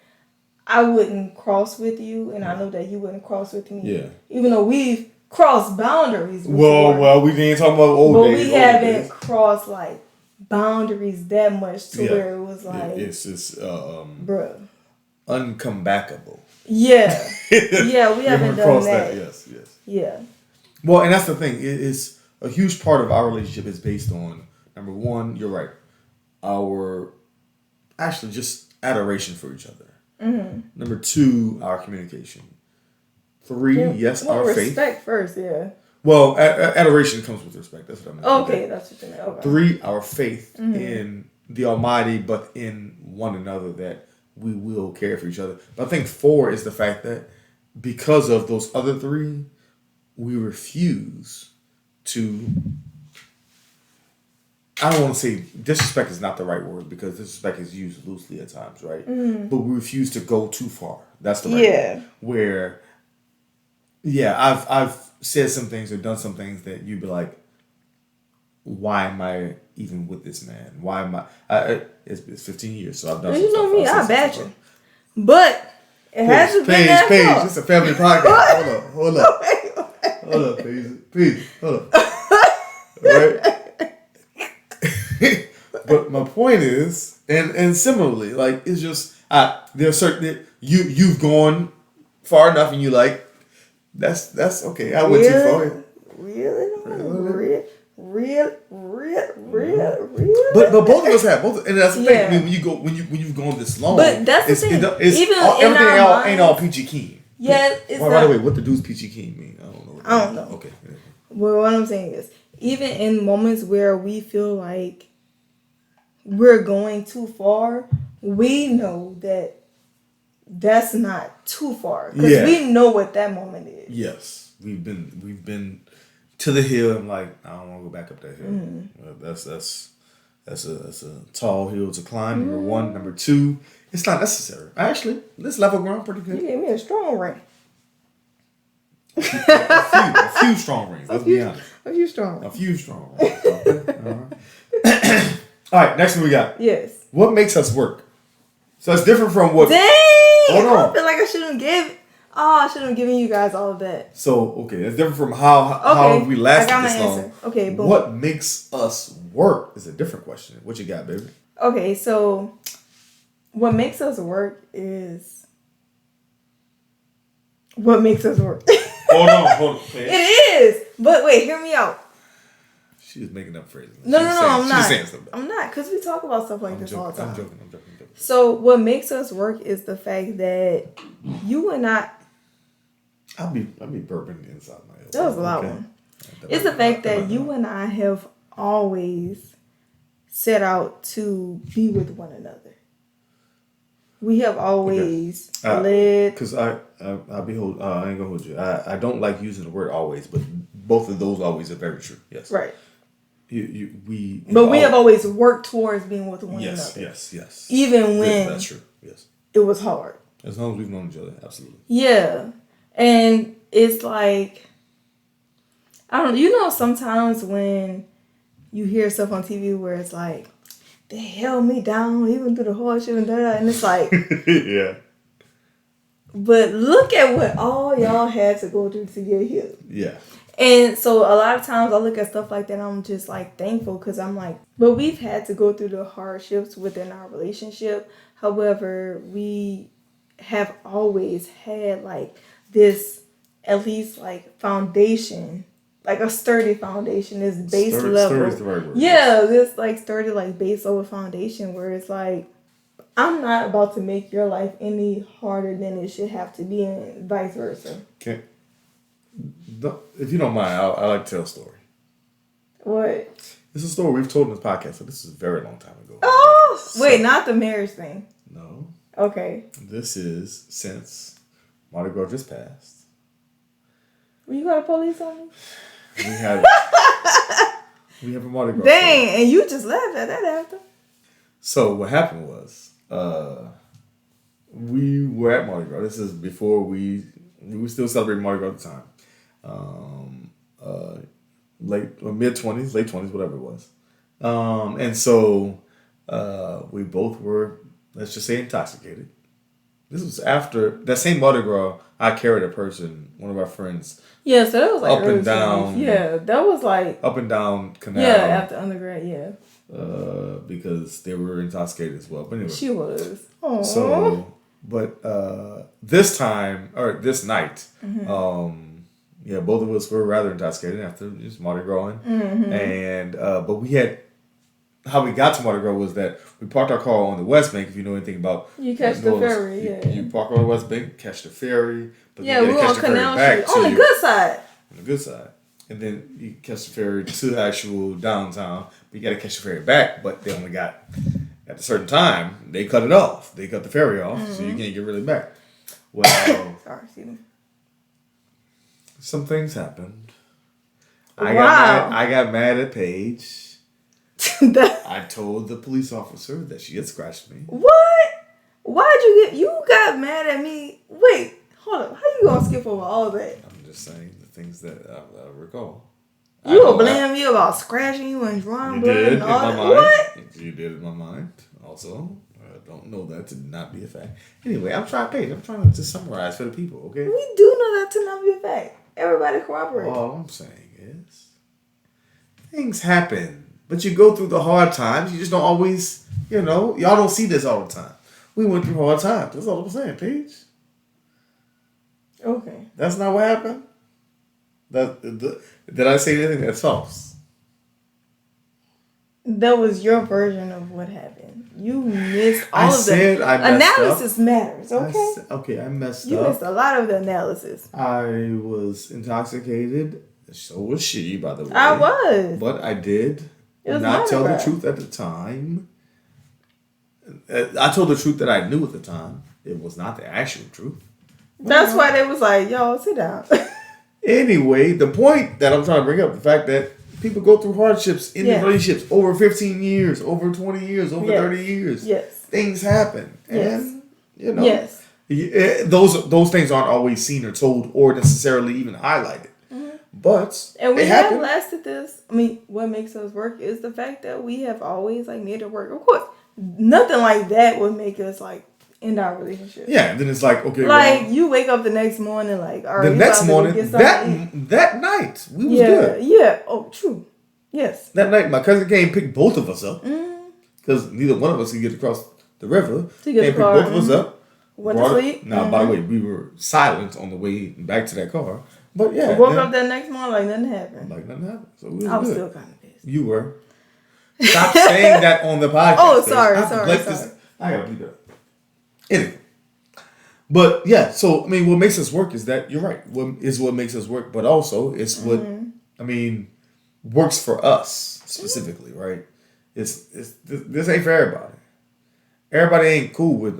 I wouldn't cross with you, and I know that you wouldn't cross with me. Yeah. Even though we've crossed boundaries before. Well, we didn't talk about old days. But we haven't crossed, like, boundaries that much to where it was like, it's bruh, uncomebackable. Yeah, we haven't done that. Yes. Yeah. Well, and that's the thing. It's a huge part of our relationship is based on, number one, you're right, our actually just adoration for each other. Mm-hmm. Number two, our communication. Three, our faith. Respect first, yeah. Well, adoration comes with respect. That's what I mean. Okay, that's what you mean. Okay. Three, our faith in the Almighty, but in one another, that we will care for each other. But I think 4 is the fact that because of those other 3, we refuse to I don't want to say disrespect is not the right word because disrespect is used loosely at times, right? But we refuse to go too far. That's the right word. Where, I've said some things or done some things that you'd be like, why am I even with this man? Why am it's 15 years, so I've done some you know stuff. me, I bet you. But it has to be that Paige, it's a family podcast. Hold up. Hold up, Paige, hold up. Right? But my point is, and similarly, like, it's just, there's certain, you've gone far enough and you like, that's okay. I went too far. Really? But both of us have and that's the thing. I mean, when you've gone this long, but that's the thing. Even everything ain't all peachy keen. Yeah. By the way, what the dude's peachy keen mean? I don't know. Okay. Well, what I'm saying is, even in moments where we feel like we're going too far, we know that that's not too far because we know what that moment is. Yes, we've been to the hill. I'm like, I don't want to go back up that hill. That's a tall hill to climb. Number one. Number two, it's not necessary. Actually, this level ground pretty good. You gave me a strong ring. A few strong rings. Let's be honest. A few strong rings. Okay. All right. Next one we got. Yes. What makes us work? So it's different from what. Dang! Hold on. I feel like I shouldn't have given you guys all of that. So it's different from how we lasted this long. Answer. Okay. Boom. What makes us work is a different question. What you got, baby? Okay. So what makes us work is what makes us work. Hold on. It is. But wait, hear me out. She was making up phrases. No, I'm not. Saying something. I'm not, because we talk about stuff like this all the time. I'm joking. So what makes us work is the fact that you and I. I'll be burping inside my head. That was a loud one. It's the fact that you and I have always set out to be with one another. We have always led. Because I ain't gonna hold you. I don't like using the word always, but both of those always are very true. Yes. Right. We have always worked towards being with one another. Yes. Even when that's true. Yes. It was hard. As long as we've known each other, absolutely. Yeah. And it's like, I don't know, sometimes when you hear stuff on TV where it's like, they held me down even through the hardship and it's like, yeah. But look at what all y'all had to go through to get here. Yeah. And so a lot of times I look at stuff like that and I'm just like thankful because I'm like, but we've had to go through the hardships within our relationship. However, we have always had like this, at least like foundation, like a sturdy foundation, this base level. Sturdy is the right word. Yeah, this like sturdy like base level foundation where it's like, I'm not about to make your life any harder than it should have to be and vice versa. Okay. If you don't mind, I like to tell a story. What? It's a story we've told in this podcast, so this is a very long time ago. Oh! Wait, not the marriage thing. No. Okay. This is since Mardi Gras just passed. Well, you got a police on me? We have a Mardi Gras. Dang, story. And you just laughed at that after. So what happened was, we were at Mardi Gras. This is before we were still celebrating Mardi Gras at the time. Late 20s, whatever it was. And so we both were, let's just say, intoxicated. This was after that same Mardi Gras. I carried a person, one of our friends. Yeah, so that was like up and down. 20s. Yeah, that was like up and down Canal. Yeah, after undergrad. Yeah. Because they were intoxicated as well. But anyway, she was. Aww. So, but this night, both of us were rather intoxicated after just Mardi Gras. Mm-hmm. And but we had, how we got to Mardi Gras was that we parked our car on the West Bank. If you know anything about, you catch the ferry. You park on the West Bank, catch the ferry. But yeah, we were on Canal Street on the good side. On the good side. And then you catch the ferry to the actual downtown. But you got to catch the ferry back. But they only got, at a certain time, they cut it off. They cut the ferry off, so you can't get really back. Well, sorry, excuse me. Some things happened. Wow. I got mad at Paige. I told the police officer that she had scratched me. What? Why'd you got mad at me? Wait, hold up. How you gonna skip over all that? I'm just saying the things that I recall. You will blame me about scratching you and drawing blood and all that. What? You did in my mind. Also, I don't know that to not be a fact. Anyway, I'm trying to summarize for the people, okay? We do know that to not be a fact. Everybody cooperate. All I'm saying is, things happen. But you go through the hard times. You just don't always, y'all don't see this all the time. We went through hard times. That's all I'm saying, Paige. Okay. That's not what happened? Did I say anything that's false? That was your version of what happened. You missed all of the analysis matters, okay? I messed up. You missed a lot of the analysis. I was intoxicated. So was she, by the way. I was. But I did not tell the truth at the time. I told the truth that I knew at the time. It was not the actual truth. That's why they was like, yo, sit down. Anyway, the point that I'm trying to bring up, the fact that people go through hardships in relationships over 15 years, over 20 years, over 30 years. Yes. Things happen. And, Yes. Those things aren't always seen or told or necessarily even highlighted. But and we have lasted this. I mean, what makes us work is the fact that we have always made it work. Of course, nothing like that would make us end our relationship. Yeah, then it's okay. You wake up the next morning all right. The next morning, that night we was good. Yeah. Oh, true. Yes. That night, my cousin came and picked both of us up because neither one of us could get across the river. To get the car. Picked both of us up. Went to sleep. Now, by the way, we were silent on the way back to that car. But yeah, I woke up that next morning like nothing happened. So we I was still kind of pissed. You were. Stop saying that on the podcast. Oh, sorry. I gotta bleep it up. Anyway. But yeah, so I mean, what makes us work is that you're right. What makes us work, but also it's what works for us specifically, right? It's this ain't for everybody. Everybody ain't cool with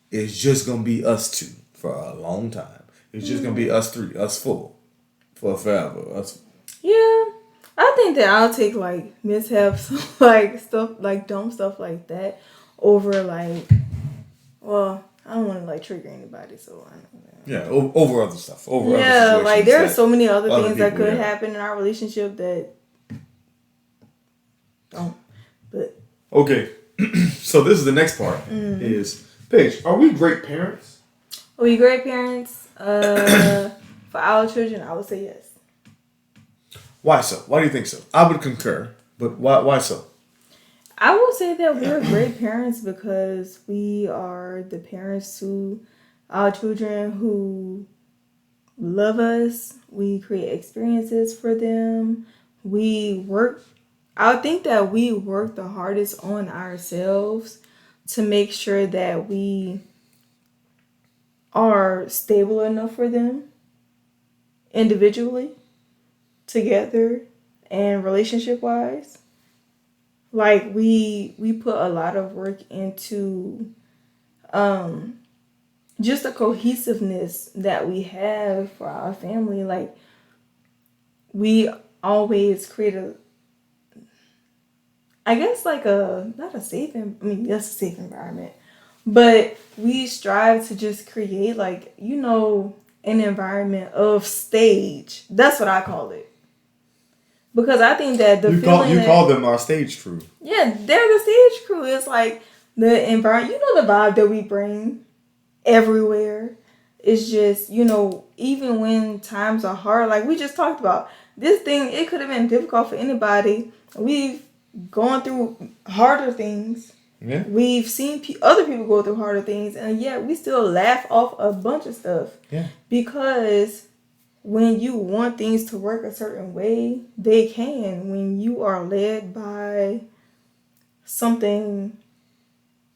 it's just gonna be us two for a long time. It's just gonna be us three, us four, for forever. Yeah, I think that I'll take mishaps, stuff dumb stuff like that over well, I don't want to trigger anybody, so I know that. Yeah, over other stuff. There are so many other things that could happen in our relationship that don't. But okay, so this is the next part. Is Paige, are we great parents? Are we great parents? For our children, I would say yes. Why so? Why do you think so? I would concur, but why so? I will say that we're great parents because we are the parents to our children who love us. We create experiences for them. I think that we work the hardest on ourselves to make sure that we are stable enough for them individually, together, and relationship-wise. We put a lot of work into just the cohesiveness that we have for our family. We always create not a safe, that's a safe environment, but we strive to just create an environment of Staige. That's what I call it. Because I think that you call them our Staige crew. Yeah, they're the Staige crew. It's the environment, the vibe that we bring everywhere. It's just, even when times are hard, we just talked about, this thing, it could have been difficult for anybody. We've gone through harder things. Yeah. We've seen other people go through harder things, and yet we still laugh off a bunch of stuff. Yeah. Because when you want things to work a certain way, they can. When you are led by something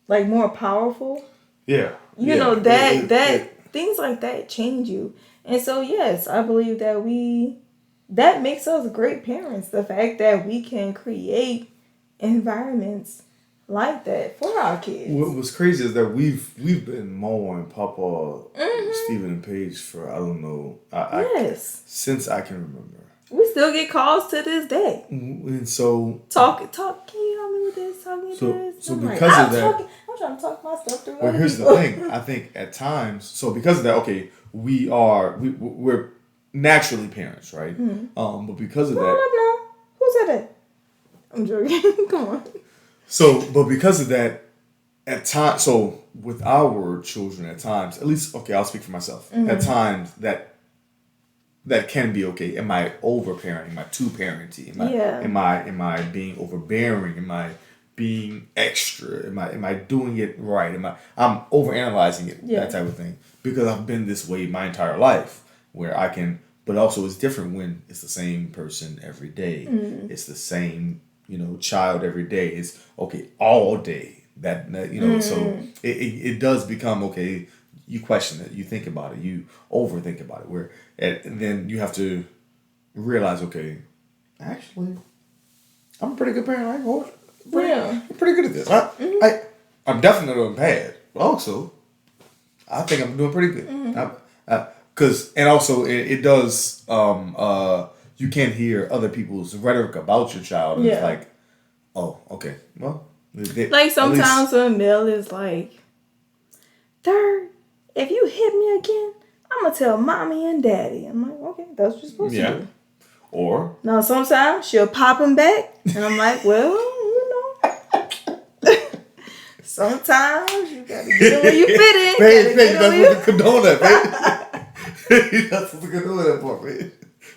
more powerful. Yeah. Things like that change you. And so yes, I believe that makes us great parents. The fact that we can create environments like that for our kids. What was crazy is that we've been Mama and Papa, Stephen and Paige for I don't know, since I can remember. We still get calls to this day. And so talk. Can you help me with this? Talk me with this. So because of that, I'm trying to talk my stuff through. Well, here's the thing. I think at times, so because of that, okay, we're naturally parents, right? Mm-hmm. But because of that, No. Who said that? I'm joking. Come on. So, but because of that, at times, so with our children, at times, at least, okay, I'll speak for myself. Mm-hmm. At times, that can be okay. Am I over-parenting? Am I too-parenting? Am I being overbearing? Am I being extra? Am I doing it right? I'm overanalyzing it, that type of thing. Because I've been this way my entire life, where I can, but also it's different when it's the same person every day. Mm-hmm. It's the same, child every day. It's okay all day. So it does become okay. You question it, you think about it, you overthink about it. And then you have to realize, okay, actually, I'm a pretty good parent. I'm pretty good at this. I'm definitely doing bad, but also, I think I'm doing pretty good. And also it does. You can hear other people's rhetoric about your child, and it's like, oh, okay, well, like sometimes when Mel is like, "Third, if you hit me again, I'm gonna tell mommy and daddy." I'm like, okay, that's what you're supposed to do. Or now sometimes she'll pop him back, and I'm like, well, sometimes you gotta get it where you fit in. Babe, you're not supposed to condone that, babe. You're not supposed to condone that part, babe.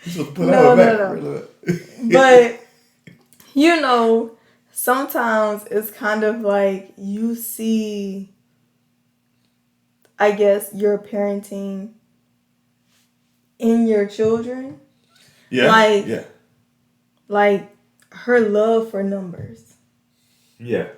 You're supposed to put out back. But sometimes it's kind of like you see, I guess, your parenting in your children. Yeah. Like her love for numbers. Yeah.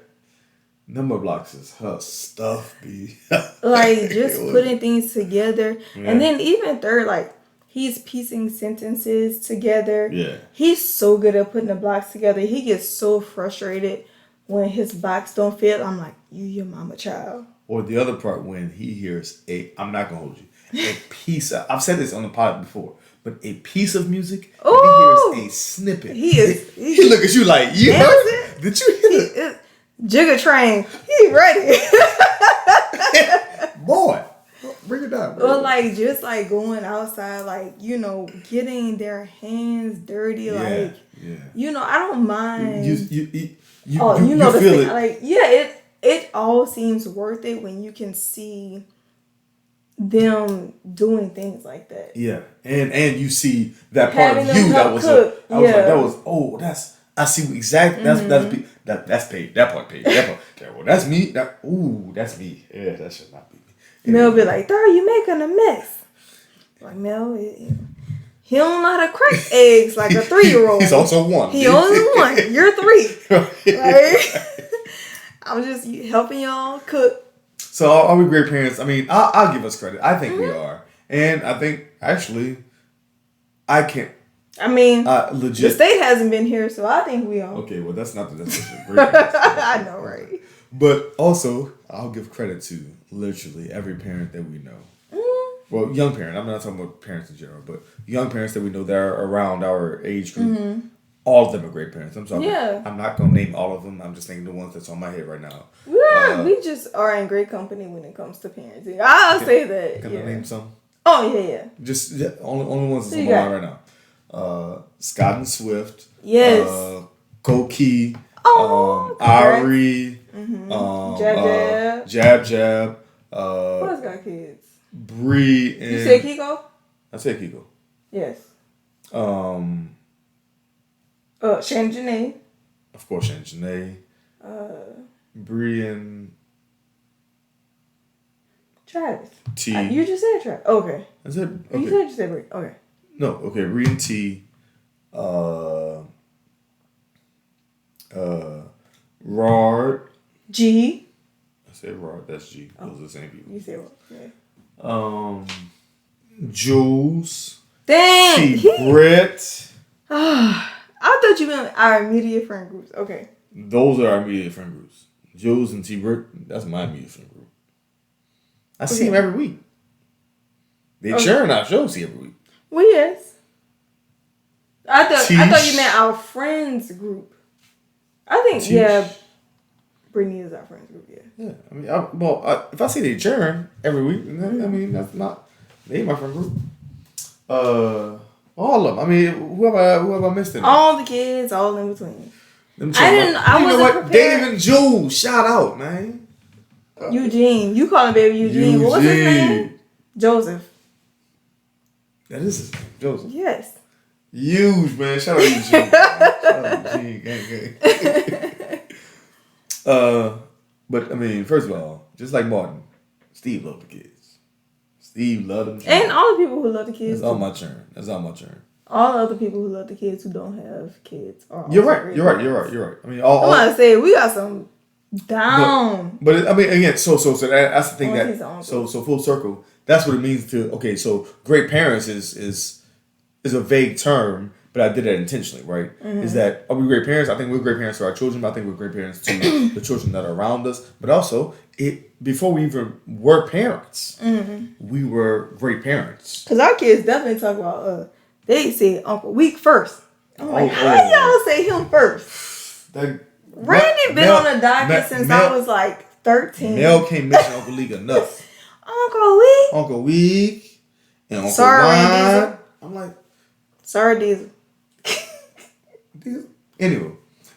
Number blocks is her stuff, B. Like just putting things together. Yeah. And then even third, like he's piecing sentences together. Yeah. He's so good at putting the blocks together. He gets so frustrated when his box don't fit. I'm like, you your mama child. Or the other part when he hears I'm not gonna hold you, a piece of, I've said this on the pod before, but a piece of music, if he hears a snippet, he look at you like, you heard it? Did you hear it? Jigga train, he ready. Boy, bring it down. Or like just like going outside, like getting their hands dirty, I don't mind. You feel it. Like it all seems worth it when you can see them doing things like that. Yeah, and you see that part of you that was like that was I see exactly that's paid. That part paid. Well, that's me. That's me. Yeah, that should not be me. Mel be like, "Thor, you making a mess." Like Mel, he don't know how to crack eggs like a 3-year-old. He's also one. He only one. You're 3. Like, I'm just helping y'all cook. So are we great parents? I mean, I'll give us credit. I think we are, and I think actually, I can't. I mean, legit. The state hasn't been here, so I think we are. Okay, well, that's not the definition of great parents. I know, right? But also, I'll give credit to literally every parent that we know. Well, young parent. I'm not talking about parents in general, but young parents that we know that are around our age group. All of them are great parents. I'm sorry. Yeah. I'm not going to name all of them. I'm just thinking the ones that's on my head right now. Yeah, we just are in great company when it comes to parenting. I'll say that. Can I name some? Oh, yeah. Just only ones that's on my mind right now. Scott and Swift. Yes. Koki. Ari. Jab. Who else got kids? Bree and... You said Kiko? I said Kiko. Yes. Shannon Janae. Of course, Shannon Janae. Bree and... Travis. T. You just said Travis. Okay. I said... Okay. You said Bree. Okay. No, okay. Bree and T. Rard. G. I said Rard. That's G. Those are the same people. You said what? Yeah. Jules. Dang. Brett. I thought you meant our immediate friend groups. Okay. Those are our immediate friend groups. Jules and T. Brett. That's my immediate friend group. I see them every week. They sharing our shows every week. Well, yes. I thought you meant our friends group. I think Brittany is our friends group. Yeah. I mean, if I see they churn every week, I mean that's not they my friend group. All of them. I mean, who have I missed in it? All the kids, all in between. I wasn't prepared. Dave and Jules, shout out, man. Eugene, you call him baby Eugene. What was his name? Joseph. That is his name, Joseph. Yes. Huge, man. Shout out Eugene. Shout out Eugene. Gang. But I mean, first of all, just like Martin, Steve loved the kids. Steve loved them. And all the people who love the kids. That's all my turn. All the other people who love the kids who don't have kids are. You're right. I mean, I want to say we got some down. But I mean, again, so that's the thing so full circle. That's what it means to. Okay, so great parents is a vague term, but I did that intentionally, right? Mm-hmm. Is that are we great parents? I think we're great parents to our children, but I think we're great parents to the children that are around us. But also, before we even were parents, we were great parents. Because our kids definitely talk about they say Uncle Week first. I'm like, how y'all say him first? Randy been on the docket since I was like 13. Mel can't mention Uncle League enough. Uncle Week and Uncle Ryan. I'm like, sorry, Diesel. Anyway,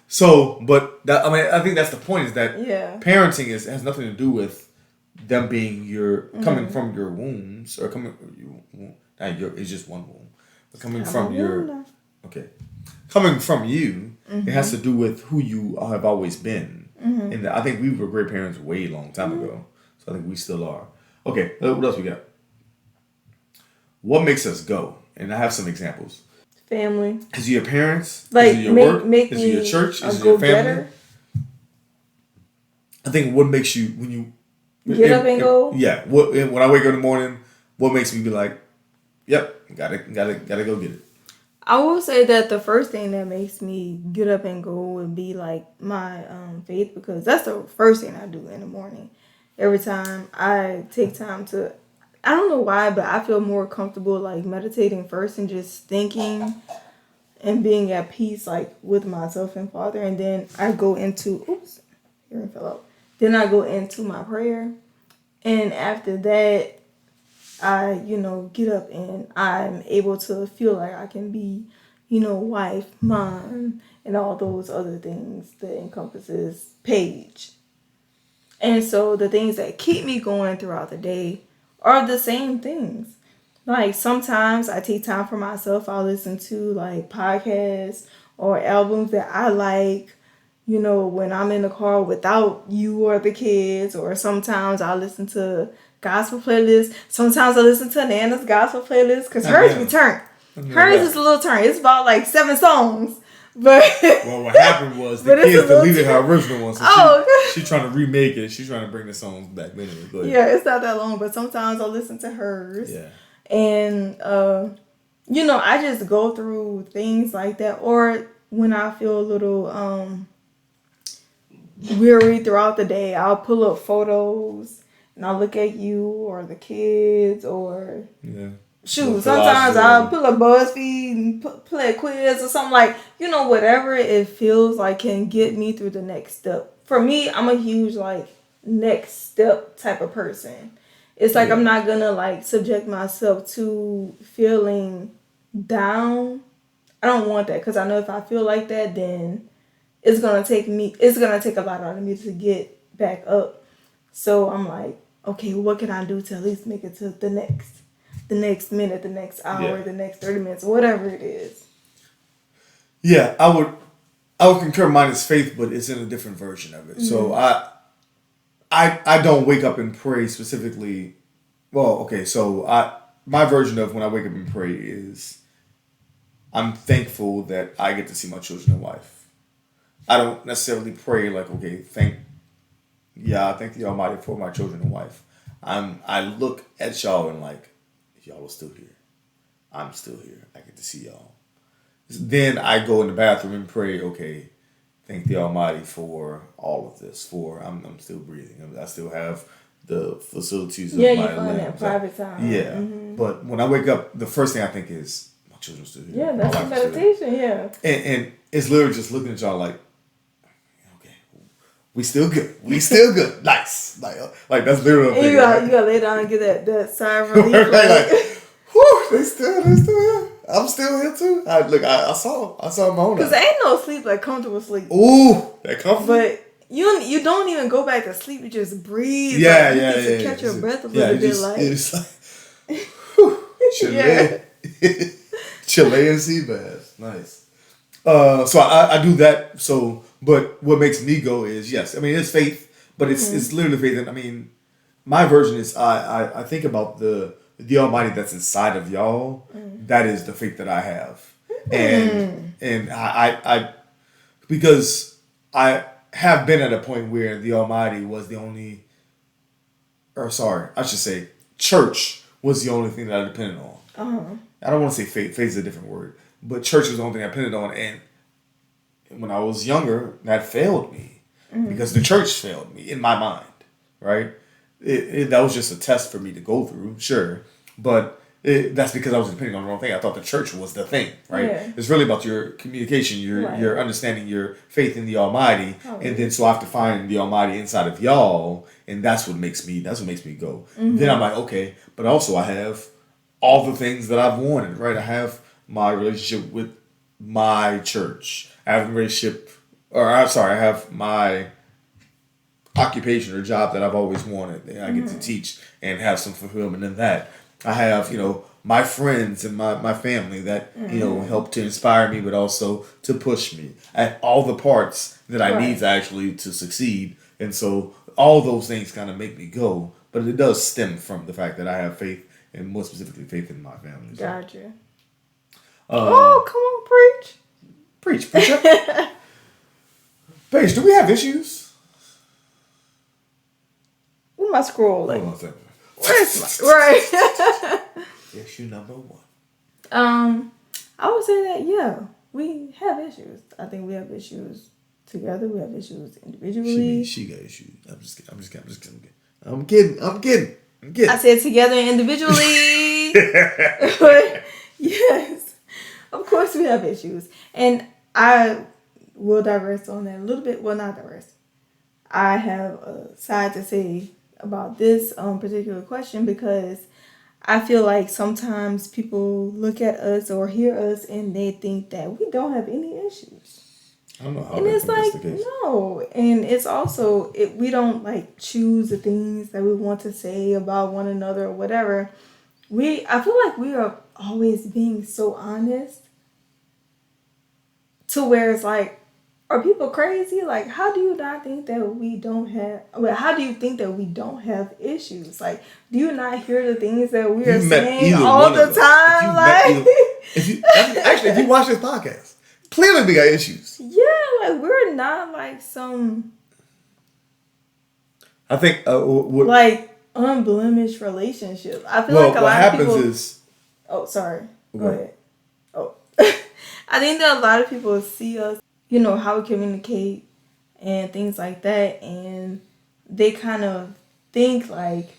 so but that, I mean, I think that's the point is that parenting has nothing to do with them being coming from your wombs or coming it's just one womb, but coming from you, it has to do with who you have always been, and I think we were great parents way long time ago, so I think we still are. Okay, what else we got? What makes us go? And I have some examples. Family. Is it your parents? Like, is it your work? Is it your church? Is it your family? Better? I think what makes you when you get up and go. Yeah. When I wake up in the morning, what makes me be like, "Yep, gotta go get it." I will say that the first thing that makes me get up and go would be like my faith, because that's the first thing I do in the morning. Every time I take time to. I don't know why, but I feel more comfortable like meditating first and just thinking and being at peace like with myself and Father, and then I go into hearing fell out. Then I go into my prayer, and after that I get up and I'm able to feel like I can be wife, mom, and all those other things that encompasses Paige. And so the things that keep me going throughout the day are the same things. Like sometimes I take time for myself. I'll listen to like podcasts or albums that I like, when I'm in the car without you or the kids. Or sometimes I'll listen to gospel playlists. Sometimes I listen to Nana's gospel playlist because hers be turned. Hers is a little turn. It's about like 7 songs. But what happened was the kids deleted her original one, so she's trying to remake it. She's trying to bring the songs back. Anyway, yeah, it's not that long, but sometimes I'll listen to hers. Yeah. And I just go through things like that. Or when I feel a little weary throughout the day, I'll pull up photos and I'll look at you or the kids or shoot, sometimes I'll pull up BuzzFeed and play a quiz or something like, whatever it feels like can get me through the next step. For me, I'm a huge, next step type of person. It's like I'm not going to, subject myself to feeling down. I don't want that because I know if I feel like that, then it's going to take a lot out of me to get back up. So I'm like, okay, what can I do to at least make it to the next minute, the next hour, the next 30 minutes, whatever it is. Yeah, I would concur. Mine is faith, but it's in a different version of it. Mm-hmm. So I don't wake up and pray specifically. Well, okay, so my version of when I wake up and pray is I'm thankful that I get to see my children and wife. I don't necessarily pray like, okay, thank the Almighty for my children and wife. I look at y'all and like, y'all are still here. I'm still here. I get to see y'all. Then I go in the bathroom and pray, okay, thank the Almighty for all of this. For I'm still breathing. I still have the facilities of my limbs. Yeah, you find that private time. Yeah. Mm-hmm. But when I wake up, the first thing I think is, my children still here. Yeah, that's a meditation. Yeah. And it's literally just looking at y'all like, okay, we still good. We still good. Nice. Like that's literally. And you gotta lay down and get that sigh of relief. like, whew, they still here. I'm still here too. I saw them on. Because ain't no sleep like comfortable sleep. Ooh, that comfortable. But you don't even go back to sleep. You just breathe. Yeah, you get to catch your breath a little bit. It's like, whew, Chilean. Chilean sea bass. Nice. So I do that. So, but what makes me go is, yes, I mean, it's faith, but it's literally faith. And I mean, my version is I think about the Almighty that's inside of y'all. That is the faith that I have. And I because I have been at a point where the Almighty was the only, or sorry, I should say church was the only thing that I depended on. I don't want to say faith. Faith is a different word. But church was the only thing I depended on. And when I was younger, that failed me. Because the church failed me in my mind. Right? That was just a test for me to go through. Sure. But that's because I was depending on the wrong thing. I thought the church was the thing. Right? Yeah. It's really about your communication, your understanding, your faith in the Almighty. And then so I have to find the Almighty inside of y'all. And that's what makes me go. Then I'm like, okay. But also I have all the things that I've wanted, right? I have my relationship with my church. I have I have my occupation or job that I've always wanted. And I get to teach and have some fulfillment in that. I have, my friends and my family that, help to inspire me, but also to push me. I have all the parts that I need to succeed. And so all those things kind of make me go. But it does stem from the fact that I have faith, and more specifically, faith in my family. So. Gotcha. Come on, preach. Preach. Paige, do we have issues? Where my scrolling? Hold on a second. Where's my... Right. Issue number 1. I would say that, yeah, we have issues. I think we have issues together. We have issues individually. She got issues. I'm kidding. I said together and individually. But yes, of course we have issues. And I will digress on that a little bit. Well, not digress. I have a side to say about this particular question because I feel like sometimes people look at us or hear us and they think that we don't have any issues. I don't know how. And it's like, no. And it's also, we don't like choose the things that we want to say about one another or whatever. I feel like we are always being so honest to where it's like, are people crazy? Like, how do you not think that we don't have, how do you think that we don't have issues? Like, do you not hear the things that we are saying all the time? If you watch this podcast, clearly we got issues. Yeah, like we're not like some. I think like unblemished relationship. I feel like a lot of people. Is. Oh, sorry. Go ahead. Oh, I think that a lot of people see us, how we communicate and things like that, and they kind of think like,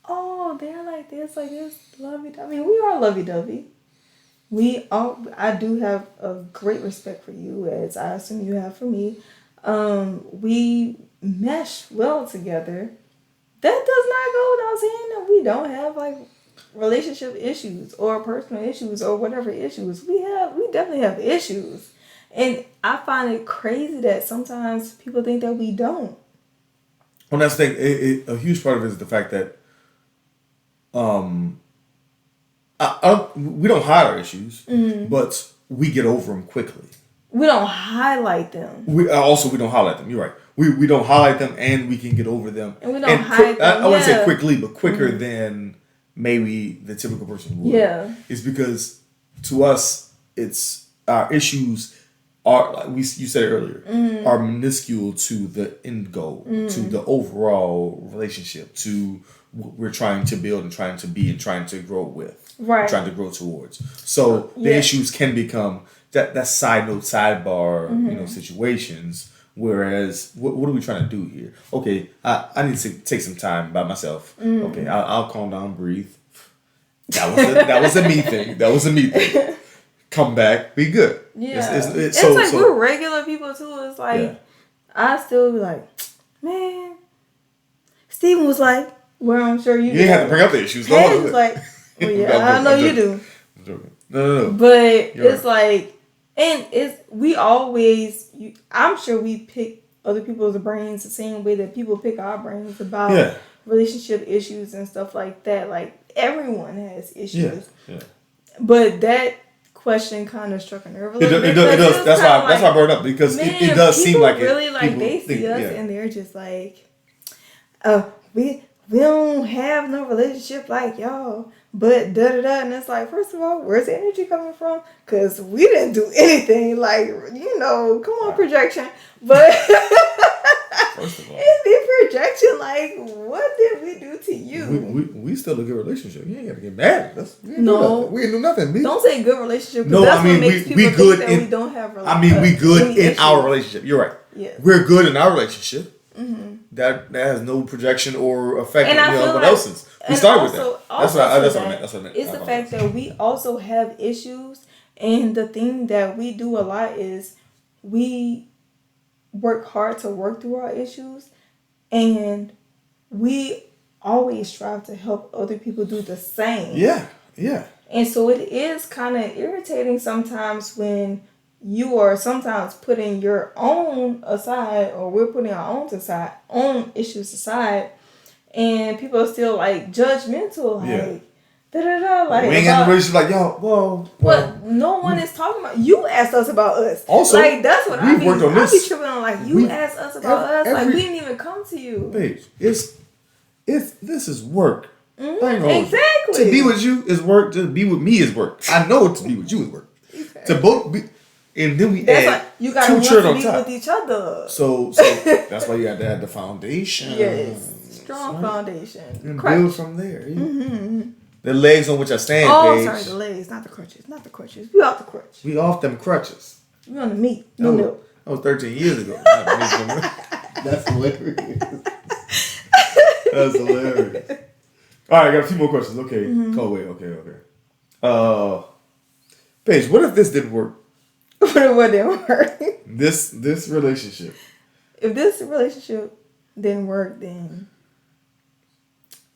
oh, they're like this, lovey-dovey. I mean, we are lovey-dovey. I do have a great respect for you, as I assume you have for me. We mesh well together. That does not go without saying that we don't have like relationship issues or personal issues or whatever issues. We definitely have issues. And I find it crazy that sometimes people think that we don't. Well, that's the thing. A huge part of it is the fact that we don't hide our issues, but we get over them quickly. We don't highlight them. We don't highlight them. You're right. We don't highlight them, and we can get over them. And we don't hide them. I wouldn't say quickly, but quicker than maybe the typical person would. Yeah. It's because to us, it's our issues are, like you said earlier, are minuscule to the end goal, to the overall relationship, to what we're trying to build and trying to be and trying to grow with, trying to grow towards. So the issues can become that side note, sidebar, situations. Whereas, what are we trying to do here? Okay, I need to take some time by myself. Okay, I'll calm down, breathe. That was a me thing. come back, be good. Yeah. It's so we're regular people too. It's like, yeah. I still be like, man. Steven was like, well, I'm sure you didn't have to bring up the issues. Paige was like, well, yeah, I know you do. I'm joking. No. But it's like, and we always, I'm sure we pick other people's brains the same way that people pick our brains about relationship issues and stuff like that. Like, everyone has issues. Yeah. But that question kind of struck a nerve a little bit. It does. That's why I brought it up, because it does seem like really they see us and they're just like, we don't have no relationship like y'all, but and it's like, first of all, where's the energy coming from? Because we didn't do anything, like, come on, projection. But first of all, it's the projection, like, what did we do to you? We still a good relationship. You ain't got to get mad. We didn't do nothing. Don't say good relationship. No, that's I mean, what makes we good in. We don't have. We good in our relationship. You're right. Yeah, we're good in our relationship. Mm-hmm. That has no projection or effect on anyone else's. We started with that. That's what I meant. It's the fact that we also have issues, and the thing that we do a lot is we work hard to work through our issues, and we always strive to help other people do the same. Yeah. And so it is kind of irritating sometimes when you are sometimes putting your own aside, or we're putting our own issues aside, and people are still like judgmental, like like we ain't got no relationship like y'all. Well, no one is talking about. You asked us about us. Also, like that's what I be tripping on. Like, you asked us about us. Like, we didn't even come to you. Babe, this is work. Mm-hmm. Exactly. To be with you is work. To be with me is work. I know to be with you is work. Exactly. To both be. And then we add you gotta two children on top. With each other. So that's why you have to have the foundation. Yes, strong foundation. And build from there. Mm-hmm. The legs on which I stand. Sorry, the legs, not the crutches. We off the crutch. We off them crutches. We on the meat. That was 13 years ago. That's hilarious. That's hilarious. All right, I got a few more questions. Okay, Okay. Paige, what if this didn't work? What didn't work? This relationship. If this relationship didn't work, then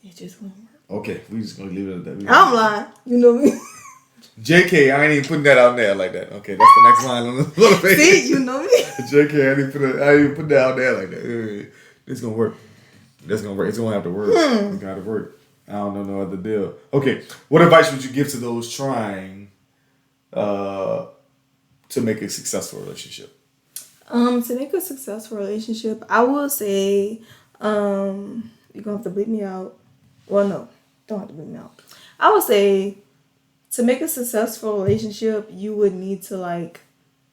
it just wouldn't work. Okay, we just gonna leave it at that. I'm lying. You know me. JK, I ain't even putting that out there like that. Okay, that's the next line on the little page. See, you know me. JK, I ain't even put that out there like that. It's gonna work. That's gonna work. It's gonna have to work. It's gonna have to work. I don't know no other deal. Okay, what advice would you give to those trying to make a successful relationship? To make a successful relationship, I will say, you're gonna have to bleep me out. Well, no, don't have to bleep me out. I would say, to make a successful relationship, you would need to, like,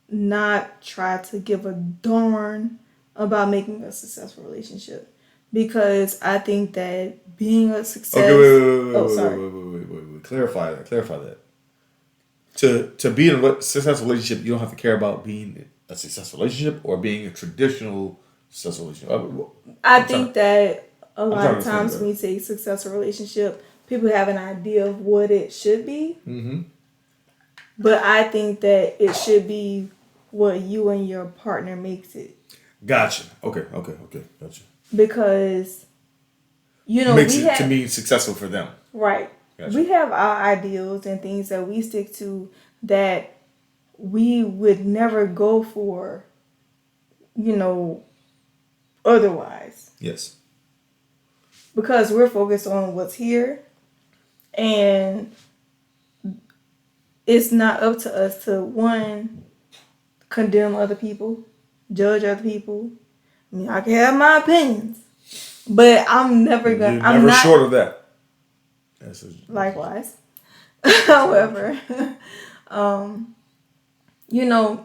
not try to give a darn about making a successful relationship. Because I think that being a success... Okay, wait. Clarify that. To be in a successful relationship, you don't have to care about being a successful relationship or being a traditional successful relationship. I think that a lot of times when you say successful relationship, people have an idea of what it should be. Mm-hmm. But I think that it should be what you and your partner makes it. Gotcha. Okay. Gotcha. Because, makes it to be successful for them. Right. Gotcha. We have our ideals and things that we stick to that we would never go for, otherwise. Yes. Because we're focused on what's here, and it's not up to us to, one, condemn other people, judge other people. I mean, I can have my opinions, but I'm never gonna. I'm not short of that. Likewise. However,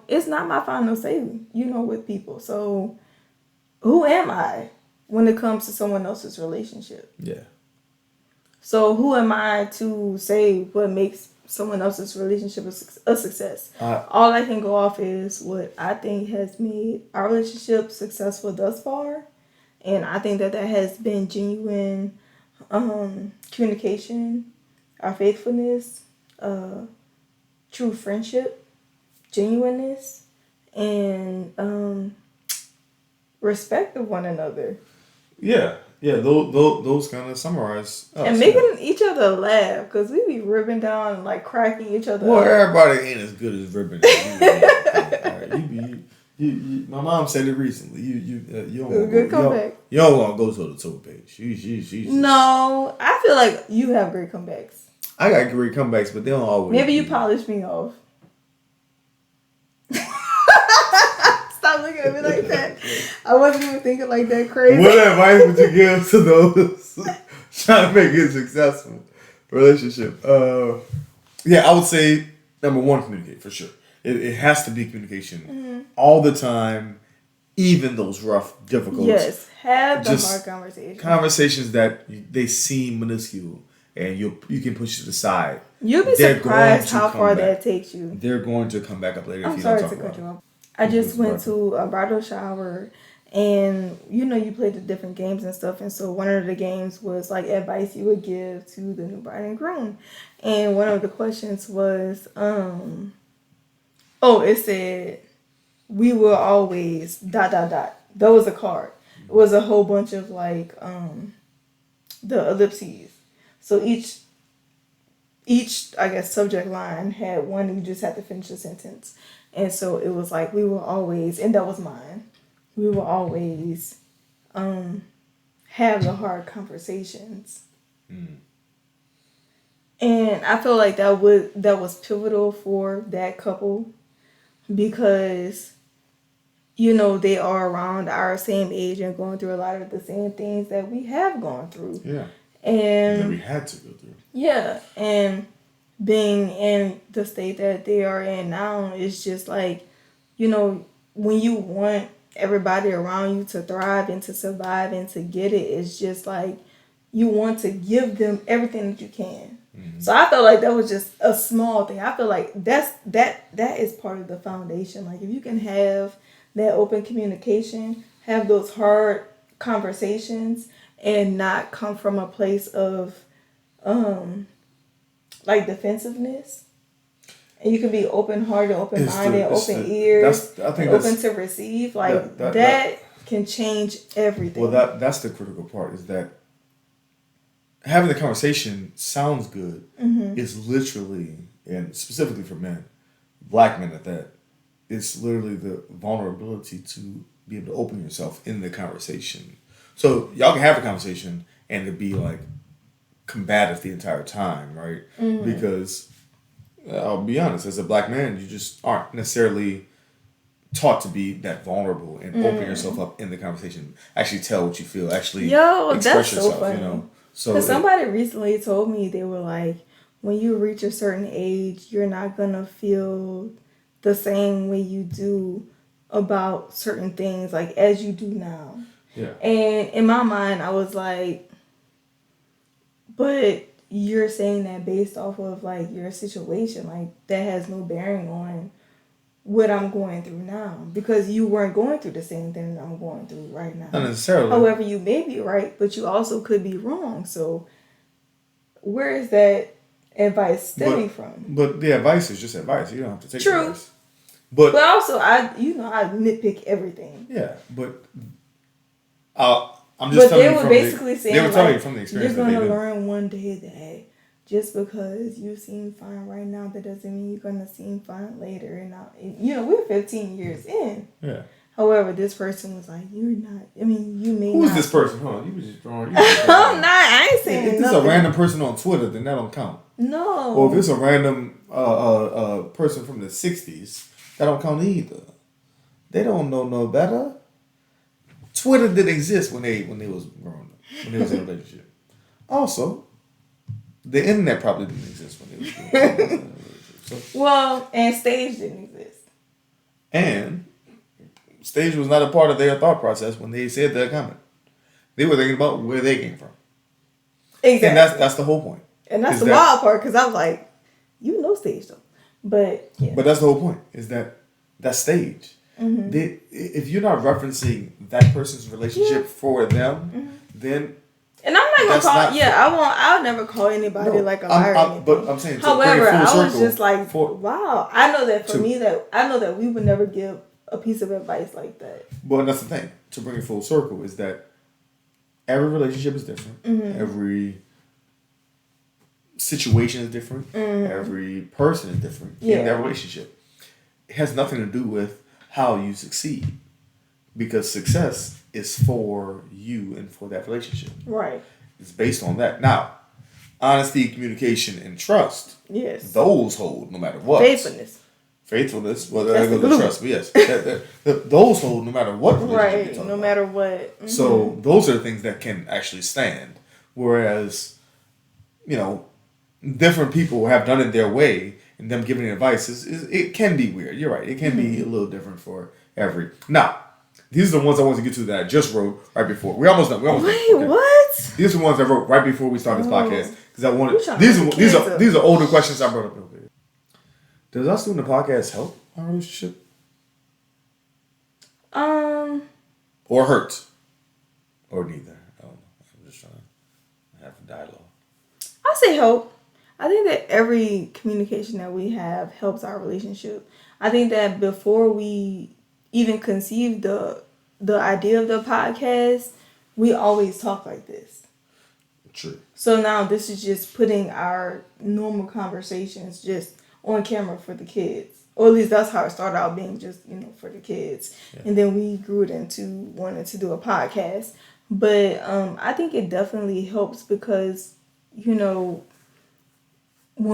it's not my final say, with people. So, who am I when it comes to someone else's relationship? Yeah. So, who am I to say what makes someone else's relationship a success? All I can go off is what I think has made our relationship successful thus far. And I think that has been genuine communication, our faithfulness, true friendship, genuineness, and respect of one another. Yeah. Yeah, those kind of summarize us. And making each other laugh, because we be ribbing down and like cracking each other Well, up. everybody ain't as good as ribbing as you. My mom said it recently. You don't want to go to the toe page. She's No, I feel like you have great comebacks. I got great comebacks, but they don't always. Maybe you polish me off. Stop looking at me like that. I wasn't even thinking like that crazy. What advice would you give to those trying to make it a successful relationship? Yeah, I would say number one, communicate for sure. It has to be communication all the time, even those rough, difficult. Yes, have the hard conversations. Conversations that they seem minuscule and you can push to the side. You'll be surprised how far that takes you. They're going to come back up later. I'm sorry to cut you off. I just went to a bridal shower, and you played the different games and stuff, and so one of the games was like advice you would give to the new bride and groom, and one of the questions was, it said, we will always ... That was a card. It was a whole bunch of like the ellipses. So each I guess subject line had one. You just had to finish the sentence. And so it was like, we will always, and that was mine, we will always have the hard conversations. And I feel like that was pivotal for that couple, because they are around our same age and going through a lot of the same things that we have gone through. Yeah. And that we had to go through. Yeah. And being in the state that they are in now, it's just like, when you want everybody around you to thrive and to survive and to get it, it's just like you want to give them everything that you can. So I felt like that was just a small thing. I feel like that is part of the foundation. Like if you can have that open communication, have those hard conversations, and not come from a place of like defensiveness, and you can be open-hearted, open-minded, open ears, open to receive. Like that can change everything. Well, that's the critical part, is that having the conversation sounds good. It's literally, and specifically for men, black men at that, it's literally the vulnerability to be able to open yourself in the conversation. So y'all can have a conversation and it be like combative the entire time, right? Because I'll be honest, as a black man, you just aren't necessarily taught to be that vulnerable and open yourself up in the conversation. Actually tell what you feel. Actually express that's yourself. So funny. So somebody recently told me, they were like, when you reach a certain age, you're not gonna feel the same way you do about certain things like as you do now. Yeah. And in my mind, I was like, but you're saying that based off of like your situation, like that has no bearing on what I'm going through now, because you weren't going through the same thing that I'm going through right now. Not necessarily. However, you may be right, but you also could be wrong. So where is that advice stemming from? But the advice is just advice. You don't have to take True. advice. But also, I nitpick everything. Yeah, but I'm just telling you. But they were basically saying, they were telling you from the experience. You're gonna learn one day that just because you seem fine right now, that doesn't mean you're gonna seem fine later. And we're 15 years in. Yeah. However, this person was like, "You're not. I mean, you may." Who's this person? Hold on, you was just drawing. I'm not. I ain't saying nothing. If it's a random person on Twitter, then that don't count. No. Or if it's a random person from the 60s, that don't count either. They don't know no better. Twitter didn't exist when they was growing up, when they was in a relationship. Also, the internet probably didn't exist when they was growing up in a relationship. And Staige didn't exist. And Staige was not a part of their thought process when they said that comment. They were thinking about where they came from. Exactly. And that's the whole point. And that's the wild part, because I was like, Staige though. But yeah. But that's the whole point, is that Staige. If you're not referencing that person's relationship for them, then And I'm not gonna call. Yeah, I won't. I'll never call anybody like a liar. But I'm saying. However, I was just like, wow. I know that for me, that I know that we would never give a piece of advice like that. Well, that's the thing. To bring it full circle is that every relationship is different. Mm-hmm. Every situation is different. Mm-hmm. Every person is different in that relationship. It has nothing to do with how you succeed, because success is for you and for that relationship. Right. It's based on that. Now, honesty, communication, and trust. Yes. Those hold no matter what. Faithfulness. Well, there goes the trust. But yes, those hold no matter what relationship. Right. No matter what. Mm-hmm. So those are the things that can actually stand. Whereas, different people have done it their way, and them giving advice it can be weird. You're right. It can be a little different for every. Now, these are the ones I want to get to that I just wrote right before. We're almost done. What? These are the ones I wrote right before we started this podcast because I wanted. These are older questions I brought up. Does us doing the podcast help our relationship? Or hurt? Or neither? I don't know. I'm just trying to have a dialogue. I'll say help. I think that every communication that we have helps our relationship. I think that before we even conceived the idea of the podcast, we always talk like this. True. So now this is just putting our normal conversations just on camera for the kids. Or at least that's how it started out, being just, for the kids. Yeah. And then we grew it into wanting to do a podcast. But I think it definitely helps because, when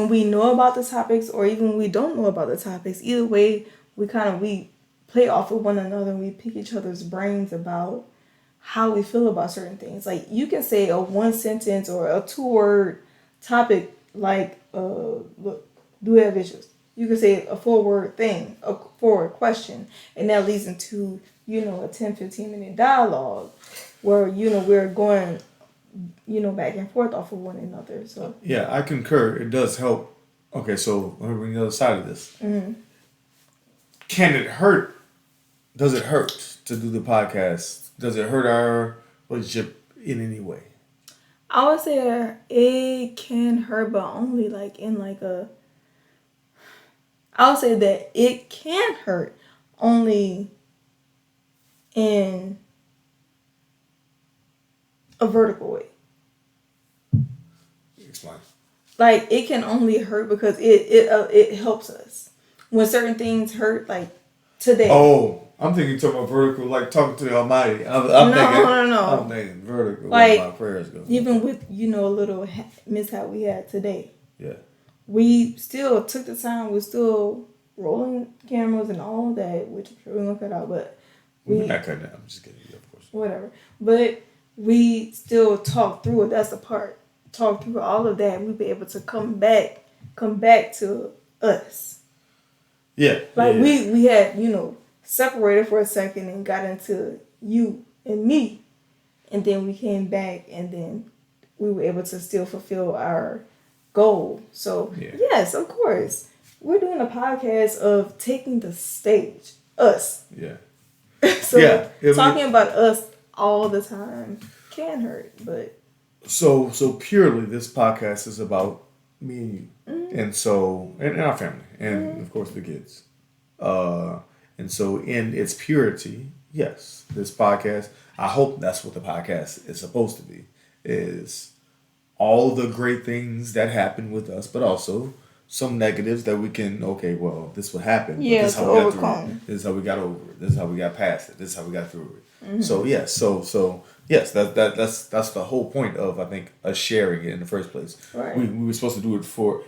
we know about the topics or even when we don't know about the topics, either way, we play off of one another and we pick each other's brains about how we feel about certain things. Like, you can say a one sentence or a 2-word topic like, look, do we have issues? You can say a 4-word thing, a 4-word question, and that leads into, a 10-15 minute dialogue where, we're going, back and forth off of one another. So yeah, I concur. It does help. Okay, so let me bring the other side of this. Mm-hmm. Can it hurt? Does it hurt to do the podcast? Does it hurt our relationship in any way? I would say it can hurt, but only I would say that it can hurt only in a vertical way. Explain. Like, it can only hurt because it helps us. When certain things hurt, like today. Oh, I'm thinking talking about vertical, like talking to the Almighty. I'm thinking vertical. Like, my prayers go. Even with a little mishap we had today. Yeah. We still took the time. We're still rolling cameras and all of that, which we're gonna cut out. But we're not cutting it. I'm just kidding. Of course. Whatever. But we still talk through it. That's the part. Talk through all of that. We'd be able to come back to us. Yeah. Like, we had, separated for a second and got into you and me. And then we came back and then we were able to still fulfill our goal. So, yes, of course. We're doing a podcast of taking the stage. Us. Yeah. So, talking about us all the time can hurt, but... So purely, this podcast is about me and you. Mm-hmm. And so, and our family. And, of course, the kids. And so in its purity, yes, this podcast, I hope that's what the podcast is supposed to be, is all the great things that happen with us, but also some negatives that we can, this would happen. Yeah, this is how we got through it. This is how we got over it. This is how we got past it. This is how we got through it. Mm-hmm. So yes, so yes, that's the whole point of, I think, us sharing it in the first place. Right. We were supposed to do it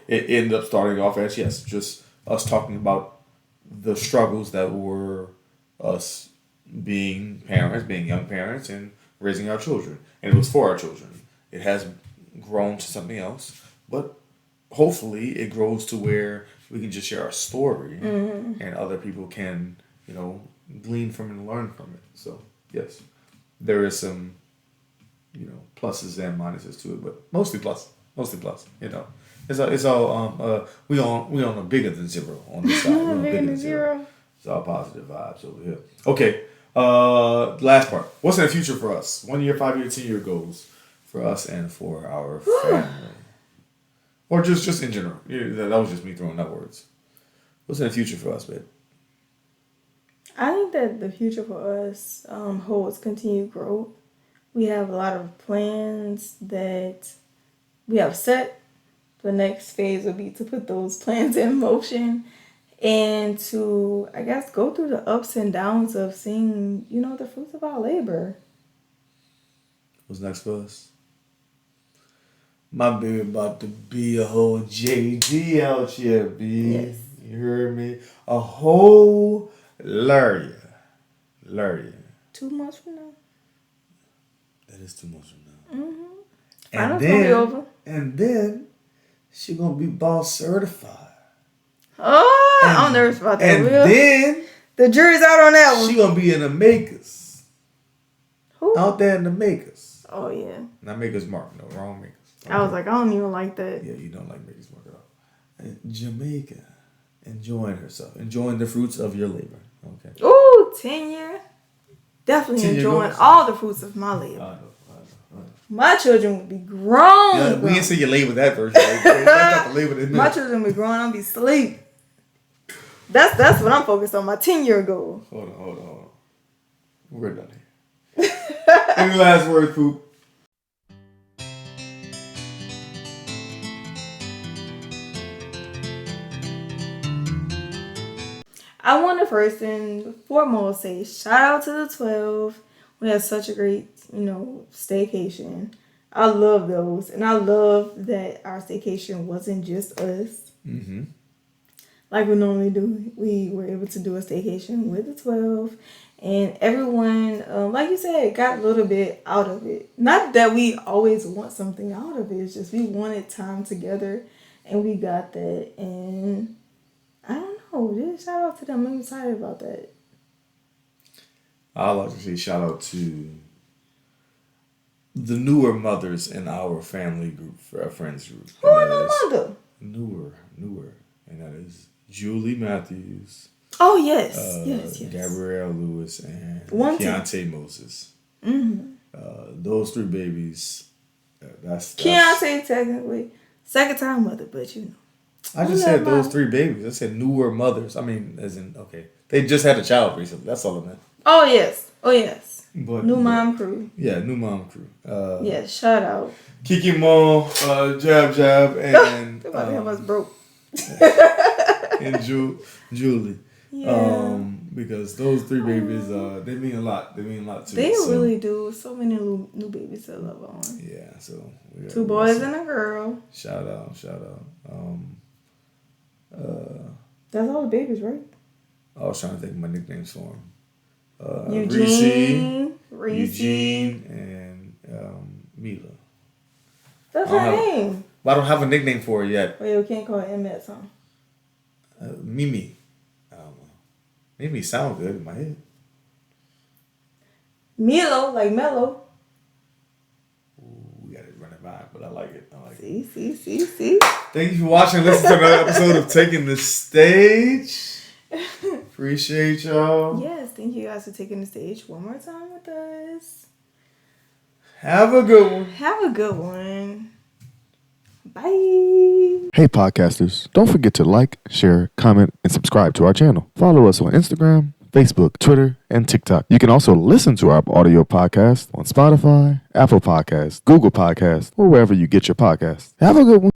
it ended up starting off as, just us talking about the struggles that were us being parents, being young parents, and raising our children. And it was for our children. It has grown to something else, but hopefully it grows to where we can just share our story, and other people can, glean from it and learn from it. So, yes, there is some, pluses and minuses to it, but mostly plus. It's all we on a bigger than zero on this side. Bigger than zero. It's all positive vibes over here. Okay. Last part. What's in the future for us? 1 year, 5 year, 10 year goals for us and for our family. Or just in general. Yeah, that was just me throwing out words. What's in the future for us, babe? I think that the future for us holds continued growth. We have a lot of plans that we have set. The next phase will be to put those plans in motion and to, I guess, go through the ups and downs of seeing, the fruits of our labor. What's next for us? My baby about to be a whole JD out here, B. Yes. You heard me? A whole Larry. 2 months from now. That is 2 months from now. Mm-hmm. And then, gonna be over. And then she gonna be boss certified. Oh, I'm nervous about that. And then the jury's out on that one. She gonna be in the makers. Who? Out there in the makers. Oh yeah. Not Makers Mark, no, wrong makers. Okay. I was like, I don't even like that. Yeah, you don't like Makers Mark at all. Jamaica, enjoying herself, enjoying the fruits of your labor. Okay. Ooh, tenure. Definitely 10 enjoying goals. all the fruits of my labor. I know. My children would be grown. Yeah, we didn't say you labor that version. Right? That's not the labor that My children would be grown. I'll be asleep. That's what I'm focused on. My 10-year goal. Hold on. We're done here. Any last word, Poop? I want to first and foremost say shout out to the 12. We had such a great, staycation. I love those. And I love that our staycation wasn't just us. Mm-hmm. Like we normally do. We were able to do a staycation with the 12. And everyone, like you said, got a little bit out of it. Not that we always want something out of it. It's just we wanted time together. And we got that. And I don't know. Just shout out to them. I'm excited about that. I'd like to say shout out to the newer mothers in our family group, our friends group. Who are the mother? Newer. And that is Julie Matthews. Oh, yes. Yes. Gabrielle Lewis and One Keontae Moses. Mm-hmm. Those 3 babies. That's Keontae, technically, second time mother, but I just said those 3 babies. I said newer mothers. I mean, as in, okay. They just had a child recently. That's all I meant. Oh, yes. But, new mom crew. Yeah, new mom crew. Yes, shout out. Kiki Mo, Jab, and Everybody have us broke. and Julie. Yeah. Because those 3 babies, they mean a lot. They mean a lot to They us. really do. So many new babies to love on. Yeah, so 2 boys and a girl. Shout out. That's all the babies, right? I was trying to think of my nicknames for them. Eugene, and Mila. That's her name. Well, I don't have a nickname for her yet. Wait, we can't call her Emmett, huh? Mimi. I don't know. Mimi sound good in my head. Milo, like Mellow. Ooh, we got it running by, but I like it. See. Thank you for watching. Listen to another episode of Taking the Stage. Appreciate y'all. Yes, thank you guys for taking the stage one more time with us. Have a good one. Bye. Hey podcasters, don't forget to like, share, comment, and subscribe to our channel. Follow us on Instagram, Facebook, Twitter, and TikTok. You can also listen to our audio podcast on Spotify, Apple Podcasts, Google Podcasts, or wherever you get your podcasts. Have a good one.